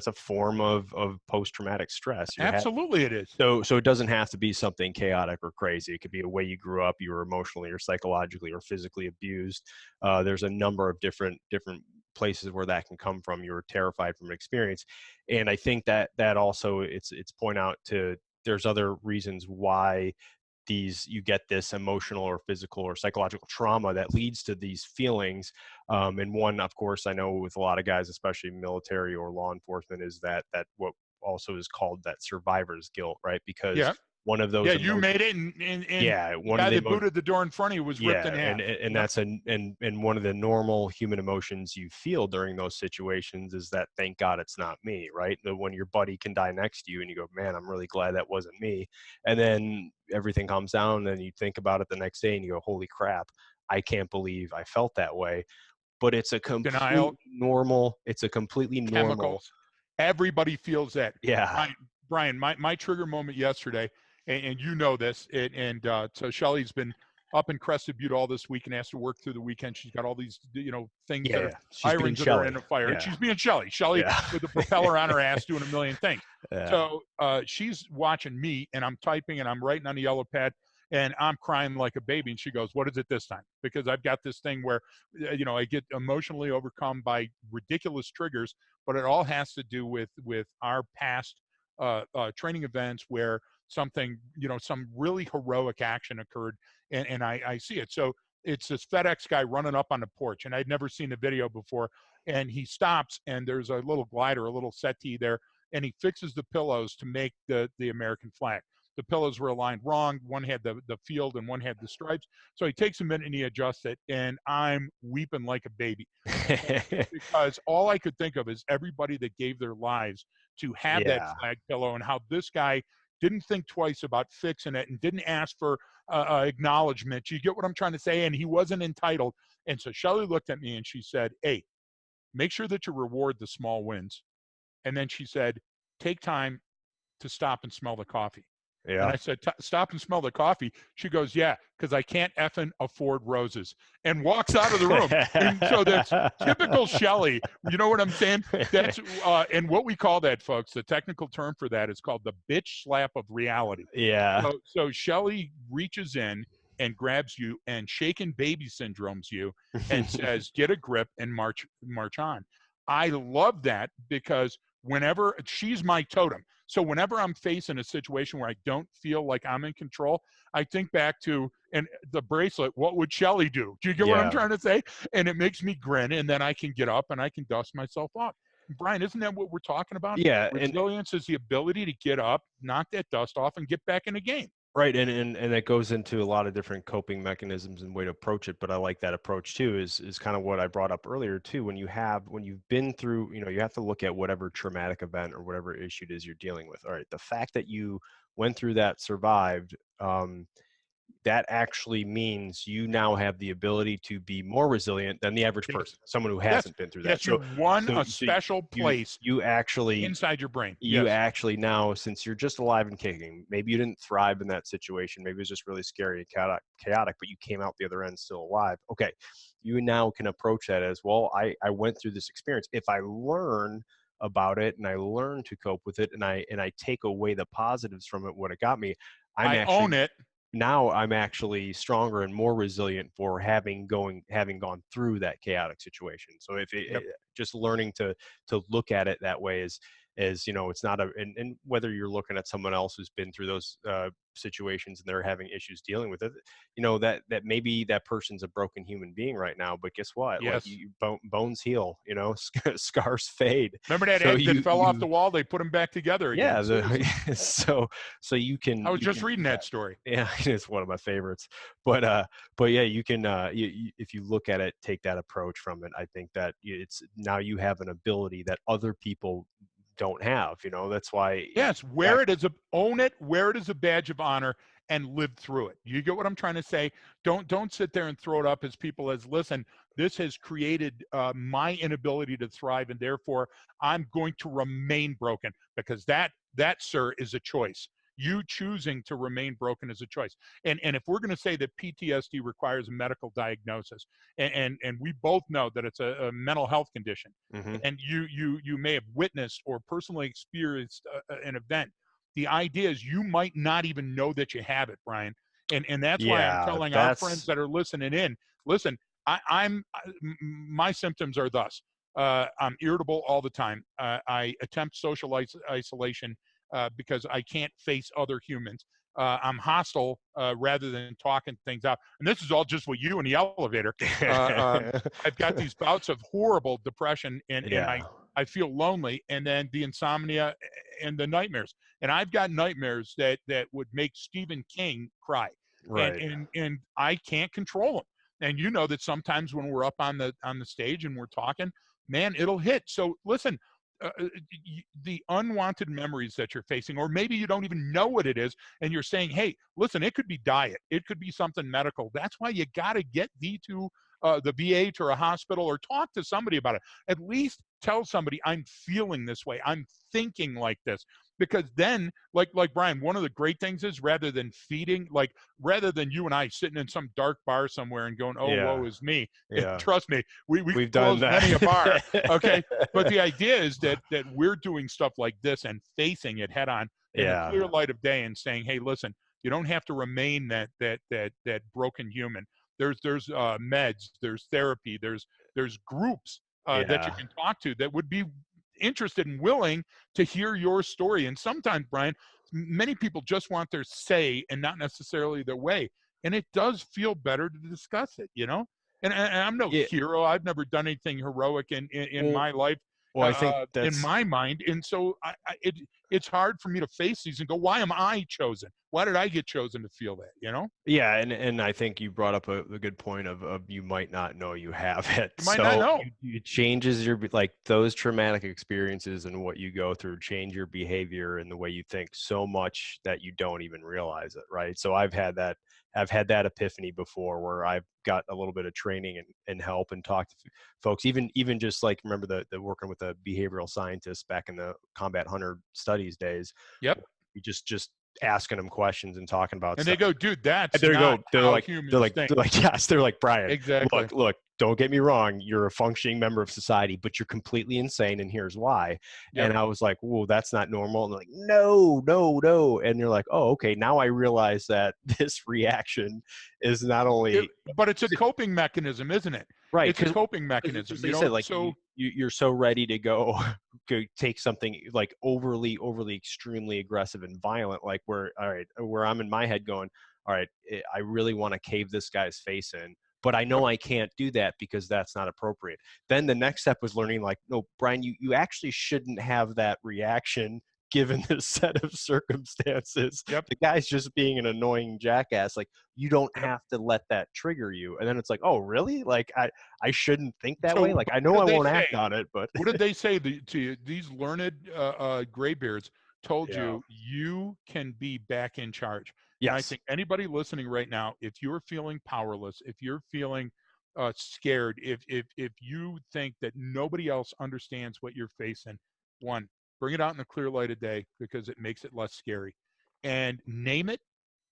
Speaker 1: a form of post-traumatic stress.
Speaker 2: absolutely it is.
Speaker 1: So it doesn't have to be something chaotic or crazy. It could be a way you grew up, you were emotionally or psychologically or physically abused. There's a number of different places where that can come from. You were terrified from an experience, and I think that also it's point out to there's other reasons why you get this emotional or physical or psychological trauma that leads to these feelings. And one, of course, I know with a lot of guys, especially military or law enforcement, is that what also is called that survivor's guilt, right? Because
Speaker 2: Yeah,
Speaker 1: one of
Speaker 2: Yeah,
Speaker 1: those
Speaker 2: you
Speaker 1: emotions.
Speaker 2: made it, and
Speaker 1: Yeah,
Speaker 2: the
Speaker 1: one of
Speaker 2: guy
Speaker 1: the
Speaker 2: that booted the door in front of you was ripped in
Speaker 1: yeah,
Speaker 2: half.
Speaker 1: and
Speaker 2: Yep.
Speaker 1: that's and one of the normal human emotions you feel during those situations is that thank God it's not me, right? When your buddy can die next to you and you go, man, I'm really glad that wasn't me. And then everything calms down, and you think about it the next day and you go, holy crap, I can't believe I felt that way. But it's a
Speaker 2: Denial,
Speaker 1: completely normal.
Speaker 2: chemicals. Everybody feels that.
Speaker 1: Yeah.
Speaker 2: Brian, my trigger moment yesterday, and you know this, so Shelly's been up in Crested Butte all this week and has to work through the weekend. She's got all these, things
Speaker 1: Yeah,
Speaker 2: that are
Speaker 1: yeah. She's being
Speaker 2: irons that are in
Speaker 1: Shelly.
Speaker 2: the fire, and
Speaker 1: Yeah.
Speaker 2: she's being Shelly. Shelly
Speaker 1: Yeah.
Speaker 2: with the propeller on her ass doing a million things.
Speaker 1: Yeah.
Speaker 2: So she's watching me, and I'm typing and I'm writing on the yellow pad, and I'm crying like a baby. And she goes, "What is it this time?" Because I've got this thing where, I get emotionally overcome by ridiculous triggers, but it all has to do with our past training events where something, some really heroic action occurred, and I see it. So it's this FedEx guy running up on the porch, and I'd never seen the video before. And he stops, and there's a little glider, a little settee there, and he fixes the pillows to make the American flag. The pillows were aligned wrong. One had the field and one had the stripes. So he takes a minute and he adjusts it, and I'm weeping like a baby because all I could think of is everybody that gave their lives to have that
Speaker 1: Yeah.
Speaker 2: flag pillow, and how this guy didn't think twice about fixing it and didn't ask for acknowledgement. You get what I'm trying to say? And he wasn't entitled. And so Shelly looked at me and she said, "Hey, make sure that you reward the small wins." And then she said, "Take time to stop and smell the coffee." And
Speaker 1: Yeah.
Speaker 2: I said, "Stop and smell the coffee." She goes, "Yeah, because I can't effing afford roses," and walks out of the room. And so that's typical Shelley. You know what I'm saying? That's and what we call that, folks. The technical term for that is called the bitch slap of reality.
Speaker 1: Yeah.
Speaker 2: So Shelley reaches in and grabs you and shaken baby syndromes you and says, "Get a grip and march on." I love that because whenever she's my totem. So whenever I'm facing a situation where I don't feel like I'm in control, I think back to and the bracelet, what would Shelly do? Do you get what I'm
Speaker 1: Yeah.
Speaker 2: trying to say? And it makes me grin, and then I can get up and I can dust myself off. Brian, isn't that what we're talking about?
Speaker 1: Yeah, and
Speaker 2: Resilience is the ability to get up, knock that dust off, and get back in the game.
Speaker 1: right, and it goes into a lot of different coping mechanisms and way to approach it, but I like that approach too, is kind of what I brought up earlier too. When you've been through, you have to look at whatever traumatic event or whatever issue it is you're dealing with. All right, the fact that you went through that, survived, that actually means you now have the ability to be more resilient than the average
Speaker 2: Yes.
Speaker 1: person, someone who
Speaker 2: Yes.
Speaker 1: hasn't been through that.
Speaker 2: Yes, you won a
Speaker 1: So
Speaker 2: special
Speaker 1: you
Speaker 2: place
Speaker 1: you actually
Speaker 2: inside your brain.
Speaker 1: you
Speaker 2: Yes.
Speaker 1: actually now, since you're just alive and kicking, maybe you didn't thrive in that situation, maybe it was just really scary and chaotic, but you came out the other end still alive. Okay, you now can approach that as, well, I went through this experience. If I learn about it and I learn to cope with it, and I take away the positives from it, what it got me, i'm
Speaker 2: I own
Speaker 1: actually
Speaker 2: it.
Speaker 1: now I'm actually stronger and more resilient for having gone through that chaotic situation. So if
Speaker 2: Yep.
Speaker 1: just learning to look at it that way is, it's not and whether you're looking at someone else who's been through those situations and they're having issues dealing with it, that maybe that person's a broken human being right now, but guess what? Like,
Speaker 2: Yes.
Speaker 1: bones heal, scars fade.
Speaker 2: Remember that
Speaker 1: So
Speaker 2: egg that fell off
Speaker 1: you
Speaker 2: the wall? They put him back together again.
Speaker 1: yeah,
Speaker 2: Seriously.
Speaker 1: so
Speaker 2: I was
Speaker 1: you
Speaker 2: just
Speaker 1: can
Speaker 2: reading
Speaker 1: do
Speaker 2: that
Speaker 1: that.
Speaker 2: story.
Speaker 1: Yeah, it's one of my favorites. But yeah, you can if you look at it, take that approach from it. I think that it's now you have an ability that other people don't have. That's why
Speaker 2: Yes,
Speaker 1: back.
Speaker 2: own it, wear it as a badge of honor, and live through it. You get what I'm trying to say? Don't sit there and throw it up as people as, listen, this has created my inability to thrive, and therefore I'm going to remain broken, because that, sir, is a choice. You choosing to remain broken is a choice. And if we're going to say that PTSD requires a medical diagnosis, and we both know that it's a mental health condition,
Speaker 1: Hmm.
Speaker 2: and you may have witnessed or personally experienced an event, the idea is you might not even know that you have it, Brian. And that's why I'm
Speaker 1: Yeah,
Speaker 2: telling our friends
Speaker 1: that's
Speaker 2: that are listening in, listen, my symptoms are thus: I'm irritable all the time. I attempt social isolation because I can't face other humans. I'm hostile rather than talking things out. And this is all just with you in the elevator. Uh, um, I've got these bouts of horrible depression, and
Speaker 1: yeah.
Speaker 2: I feel lonely, and then the insomnia and the nightmares. And I've got nightmares that would make Stephen King cry, and
Speaker 1: Right.
Speaker 2: I can't control them. And you know that sometimes when we're up on the stage and we're talking, man, it'll hit. So listen, the unwanted memories that you're facing, or maybe you don't even know what it is, and you're saying, hey, listen, it could be diet, it could be something medical. That's why you got to get thee to the VH or a hospital, or talk to somebody about it. At least tell somebody, I'm feeling this way, I'm thinking like this. Because then, like Brian, one of the great things is, rather than you and I sitting in some dark bar somewhere and going, oh,
Speaker 1: Yeah.
Speaker 2: woe is me.
Speaker 1: Yeah.
Speaker 2: Trust me, we
Speaker 1: We've done
Speaker 2: closed many a bar.
Speaker 1: that.
Speaker 2: Okay. But the idea is that we're doing stuff like this and facing it head on in the
Speaker 1: Yeah.
Speaker 2: clear light of day, and saying, hey, listen, you don't have to remain that broken human. There's meds, there's therapy, there's groups that you
Speaker 1: Yeah.
Speaker 2: can talk to that would be interested and willing to hear your story. And sometimes, Brian, many people just want their say and not necessarily their way. And it does feel better to discuss it, you know? And I'm no
Speaker 1: Yeah.
Speaker 2: hero. I've never done anything heroic in
Speaker 1: Well,
Speaker 2: my life,
Speaker 1: well, I think
Speaker 2: in
Speaker 1: that's
Speaker 2: my mind. And so it's hard for me to face these and go, why am I chosen? Why did I get chosen to feel that, you know?
Speaker 1: yeah, and I think you brought up a good point of you might not know you have it.
Speaker 2: You might not
Speaker 1: So
Speaker 2: know.
Speaker 1: it changes your like those traumatic experiences and what you go through change your behavior and the way you think so much that you don't even realize it, right? So I've had that epiphany before where I've got a little bit of training and help and talk to folks, even just like remember the working with a behavioral scientist back in the combat hunter studies days.
Speaker 2: Yep.
Speaker 1: We just asking them questions and talking about
Speaker 2: And they
Speaker 1: stuff.
Speaker 2: go, dude,
Speaker 1: And
Speaker 2: that's
Speaker 1: they
Speaker 2: not
Speaker 1: go,
Speaker 2: how humans think.
Speaker 1: they're like, yes, they're like, Brian,
Speaker 2: Exactly.
Speaker 1: look, don't get me wrong, you're a functioning member of society, but you're completely insane, and here's why.
Speaker 2: Yep.
Speaker 1: And I was like, whoa, that's not normal. And they're like, no, no, no. And you're like, oh, okay, now I realize that this reaction is not only
Speaker 2: But it's a coping mechanism, isn't it?
Speaker 1: right,
Speaker 2: It's a
Speaker 1: because
Speaker 2: coping
Speaker 1: just
Speaker 2: mechanism,
Speaker 1: like
Speaker 2: you
Speaker 1: you said,
Speaker 2: know.
Speaker 1: like
Speaker 2: So
Speaker 1: you're so ready to go, go take something like overly extremely aggressive and violent, like where all right, where I'm in my head going, all right, I really want to cave this guy's face in, but I
Speaker 2: yep.
Speaker 1: know I can't do that because that's not appropriate. Then the next step was learning, like, no, Brian, you actually shouldn't have that reaction given this set of circumstances.
Speaker 2: Yep.
Speaker 1: The guy's just being an annoying jackass. Like, you don't
Speaker 2: Yep.
Speaker 1: have to let that trigger you. And then it's like, oh, really? Like, I shouldn't think that way.
Speaker 2: So
Speaker 1: Like, I
Speaker 2: what
Speaker 1: know I
Speaker 2: did they
Speaker 1: won't
Speaker 2: say?
Speaker 1: act on it, but
Speaker 2: What did they say to you? These learned graybeards told
Speaker 1: yeah.
Speaker 2: you you can be back in charge. And I
Speaker 1: Yes.
Speaker 2: think anybody listening right now, if you're feeling powerless, if you're feeling scared, if you think that nobody else understands what you're facing, one, bring it out in the clear light of day, because it makes it less scary. And name it,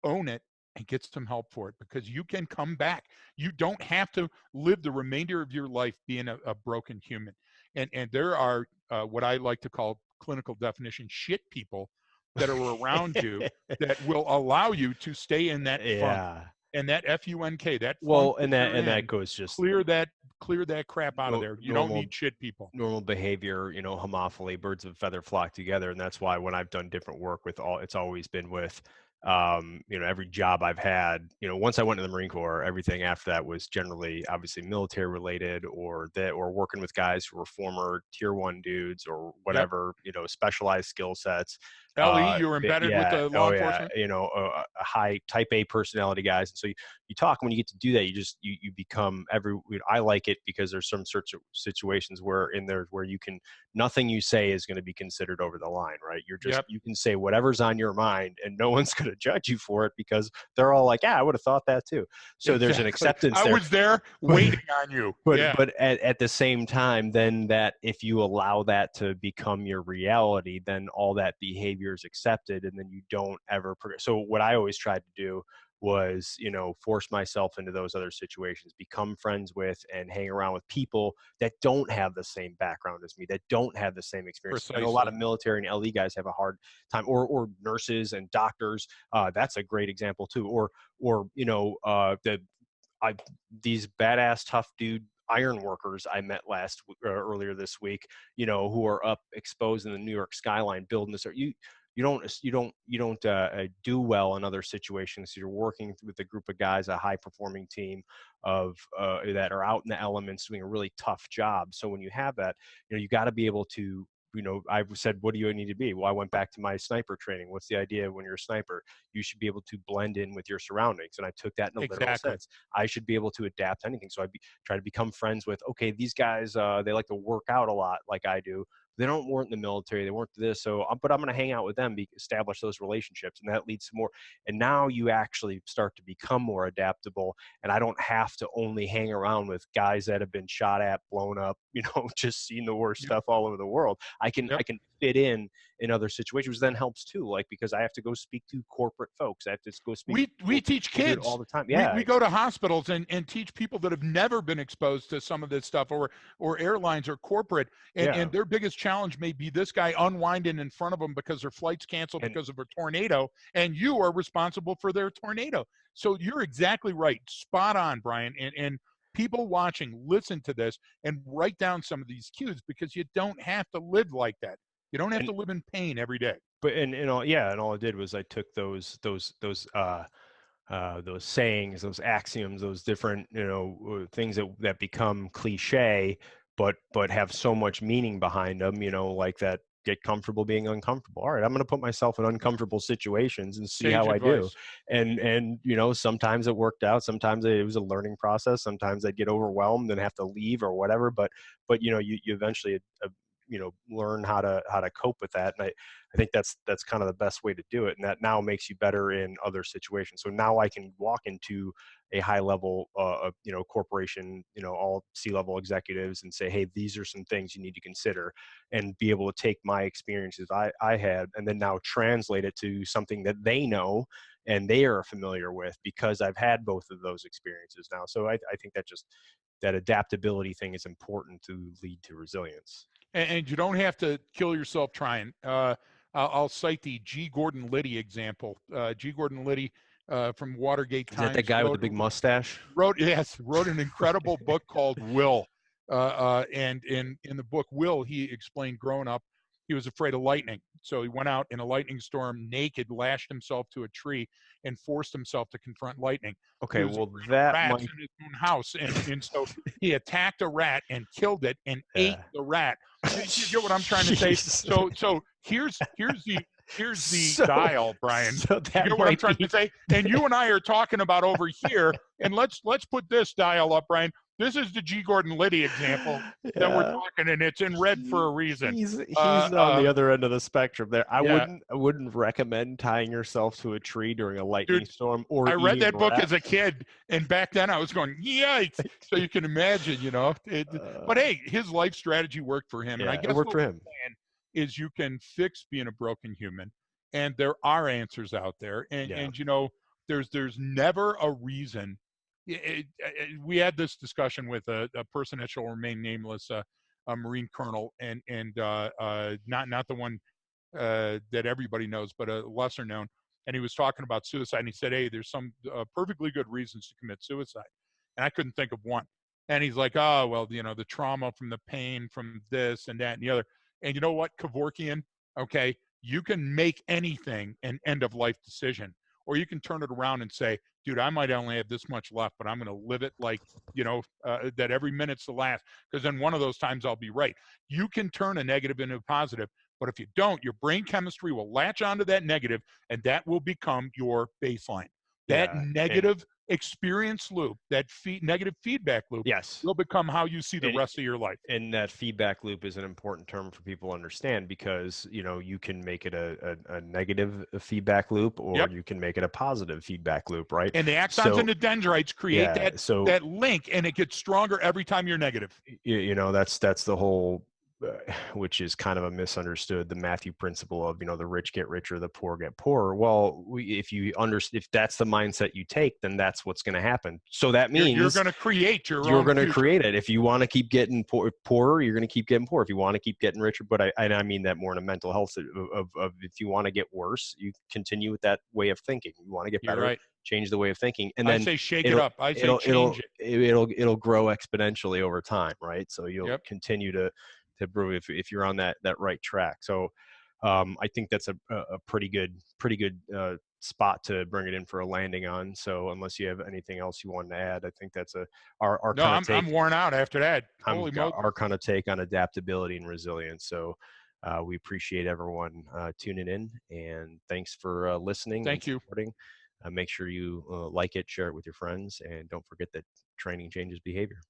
Speaker 2: own it, and get some help for it, because you can come back. You don't have to live the remainder of your life being a broken human. And there are what I like to call clinical definition shit people that are around you that will allow you to stay in that funk.
Speaker 1: Yeah.
Speaker 2: And that FUNK, that funk
Speaker 1: Well,
Speaker 2: that you're
Speaker 1: and that
Speaker 2: in,
Speaker 1: goes just
Speaker 2: clear that crap out of
Speaker 1: no,
Speaker 2: there. You don't
Speaker 1: normal
Speaker 2: need shit people.
Speaker 1: normal behavior, homophily, birds of a feather flock together. And that's why when I've done different work with it's always been with, every job I've had, once I went to the Marine Corps, everything after that was generally obviously military related or working with guys who were former tier one dudes or
Speaker 2: Yep.
Speaker 1: whatever, specialized skill sets.
Speaker 2: LE, you were embedded with
Speaker 1: Yeah.
Speaker 2: the
Speaker 1: Oh
Speaker 2: law
Speaker 1: yeah.
Speaker 2: enforcement.
Speaker 1: A high type A personality guys. And so you talk, when you get to do that, you become I like it because there's some sorts of situations where in there where you can, nothing you say is going to be considered over the line, right?
Speaker 2: Yep.
Speaker 1: You can say whatever's on your mind and no one's going to judge you for it because they're all like, yeah, I would have thought that too. So there's an
Speaker 2: Exactly.
Speaker 1: acceptance
Speaker 2: I
Speaker 1: there.
Speaker 2: was there
Speaker 1: But
Speaker 2: waiting on you. Yeah.
Speaker 1: at the same time, then that if you allow that to become your reality, then all that behavior is accepted and then you don't ever progress. So what I always tried to do was, force myself into those other situations, become friends with and hang around with people that don't have the same background as me, that don't have the same experience. I know a lot
Speaker 2: Precisely.
Speaker 1: of military and LE guys have a hard time, or nurses and doctors. That's a great example too. Or I these badass tough dude iron workers I met earlier this week, who are up exposed in the New York skyline building this. do well in other situations. So you're working with a group of guys, a high performing team of that are out in the elements doing a really tough job. So when you have that, you got to be able to, I said, what do you need to be? Well, I went back to my sniper training. What's the idea when you're a sniper? You should be able to blend in with your surroundings. And I took that in a literal
Speaker 2: Exactly.
Speaker 1: sense. I should be able to adapt to anything. So try to become friends with, okay, these guys, they like to work out a lot like I do. They weren't in the military. They weren't this. So, but I'm going to hang out with them, establish those relationships. And that leads to more. And now you actually start to become more adaptable. And I don't have to only hang around with guys that have been shot at, blown up, just seen the worst
Speaker 2: Yep.
Speaker 1: stuff all over the world. I can
Speaker 2: Yep.
Speaker 1: fit in other situations, which then helps too. Like, because I have to go speak to corporate folks. I have to go speak to
Speaker 2: We teach
Speaker 1: do it
Speaker 2: kids.
Speaker 1: all the time. Yeah.
Speaker 2: We go to hospitals and teach people that have never been exposed to some of this stuff, or airlines or corporate, and
Speaker 1: Yeah.
Speaker 2: their biggest challenge may be this guy unwinding in front of them because their flight's canceled
Speaker 1: And
Speaker 2: because of a tornado, and you are responsible for their tornado. So you're exactly right, spot on, Brian. And people watching, listen to this and write down some of these cues, because you don't have to live like that. You don't have
Speaker 1: and
Speaker 2: to live in pain every day.
Speaker 1: but and all, yeah, and all I did was I took those sayings, those axioms, those different things that become cliche, but have so much meaning behind them. Like that. Get comfortable being uncomfortable. All right, I'm going to put myself in uncomfortable situations and see
Speaker 2: Sage
Speaker 1: how I do.
Speaker 2: advice.
Speaker 1: And sometimes it worked out. Sometimes it was a learning process. Sometimes I'd get overwhelmed and have to leave or whatever. But you eventually learn how to cope with that. And I think that's kind of the best way to do it, and that now makes you better in other situations. So now I can walk into a high level corporation, all C-level executives, and say, hey, these are some things you need to consider, and be able to take my experiences I had and then now translate it to something that they know and they are familiar with, because I've had both of those experiences now. So I think that adaptability thing is important to lead to resilience.
Speaker 2: And you don't have to kill yourself trying. I'll cite the G. Gordon Liddy example. G. Gordon Liddy from Watergate
Speaker 1: Is that the
Speaker 2: Times
Speaker 1: guy with the big mustache?
Speaker 2: wrote an incredible book called Will. And in the book Will, he explained growing up, he was afraid of lightning. So he went out in a lightning storm naked, lashed himself to a tree, and forced himself to confront lightning. He
Speaker 1: Okay,
Speaker 2: was
Speaker 1: well
Speaker 2: afraid of
Speaker 1: that
Speaker 2: rats
Speaker 1: might.
Speaker 2: in his own house. And so he attacked a rat and killed it and ate
Speaker 1: Yeah.
Speaker 2: the rat. You get what I'm trying to say?
Speaker 1: Jeez.
Speaker 2: So here's the
Speaker 1: So
Speaker 2: dial, Brian.
Speaker 1: so
Speaker 2: You
Speaker 1: that
Speaker 2: get what I'm
Speaker 1: might
Speaker 2: trying
Speaker 1: be.
Speaker 2: to say? And you and I are talking about over here, and let's put this dial up, Brian. This is the G. Gordon Liddy example that we're
Speaker 1: Yeah.
Speaker 2: talking, and it's in red for a reason.
Speaker 1: He's on the other end of the spectrum there. I
Speaker 2: Yeah,
Speaker 1: wouldn't recommend tying yourself to a tree during a lightning
Speaker 2: dude,
Speaker 1: storm or
Speaker 2: I read
Speaker 1: eating
Speaker 2: that book as a
Speaker 1: rats.
Speaker 2: kid, and back then I was going, yikes. So you can imagine, but
Speaker 1: Uh,
Speaker 2: hey, his life strategy worked for him. And I
Speaker 1: yeah, it
Speaker 2: guess
Speaker 1: worked
Speaker 2: what
Speaker 1: for him.
Speaker 2: we're saying is you can fix being a broken human, and there are answers out there. And,
Speaker 1: Yeah.
Speaker 2: and there's never a reason. We had this discussion with a person that shall remain nameless, a Marine colonel, and not the one that everybody knows, but a lesser known. And he was talking about suicide, and he said, "Hey, there's some perfectly good reasons to commit suicide," and I couldn't think of one. And he's like, "Oh, well, the trauma from the pain from this and that and the other." And you know what, Kevorkian? Okay, you can make anything an end of life decision, or you can turn it around and say, "Dude, I might only have this much left, but I'm going to live it like that every minute's the last, because then one of those times I'll be right." You can turn a negative into a positive. But if you don't, your brain chemistry will latch onto that negative, and that will become your baseline. That
Speaker 1: Yeah. And
Speaker 2: negative experience loop, that negative feedback loop,
Speaker 1: yes.
Speaker 2: will become how you see the
Speaker 1: And
Speaker 2: rest of your life.
Speaker 1: and that feedback loop is an important term for people to understand, because you can make it a negative feedback loop, or
Speaker 2: Yep.
Speaker 1: you can make it a positive feedback loop, right?
Speaker 2: And the axons and
Speaker 1: So
Speaker 2: the dendrites create
Speaker 1: yeah,
Speaker 2: that
Speaker 1: so
Speaker 2: that link, and it gets stronger every time you're negative.
Speaker 1: that's the whole which is kind of a misunderstood, the Matthew principle of the rich get richer, the poor get poorer. Well, if that's the mindset you take, then that's what's going to happen. So that
Speaker 2: You're
Speaker 1: means
Speaker 2: going to create your
Speaker 1: you're
Speaker 2: own
Speaker 1: going to
Speaker 2: future.
Speaker 1: create it. If you want to keep getting poorer, you're going to keep getting poor. If you want to keep getting richer, but I mean that more in a mental health of if you want to get worse, you continue with that way of thinking. You want to get
Speaker 2: You're
Speaker 1: better,
Speaker 2: right.
Speaker 1: change the way of thinking, and
Speaker 2: I
Speaker 1: then
Speaker 2: say shake it
Speaker 1: it'll
Speaker 2: up. I say
Speaker 1: it'll it'll
Speaker 2: change it.
Speaker 1: it'll grow exponentially over time, right? So you'll
Speaker 2: Yep.
Speaker 1: continue to improve if you're on that right track. So I think that's a pretty good spot to bring it in for a landing on. So unless you have anything else you wanted to add, I think that's our
Speaker 2: No,
Speaker 1: kind of
Speaker 2: I'm
Speaker 1: take.
Speaker 2: worn out after that. Holy moly!
Speaker 1: Our kind of take on adaptability and resilience. So we appreciate everyone tuning in, and thanks for listening and
Speaker 2: Thank you.
Speaker 1: supporting. Make sure you like it, share it with your friends, and don't forget that training changes behavior.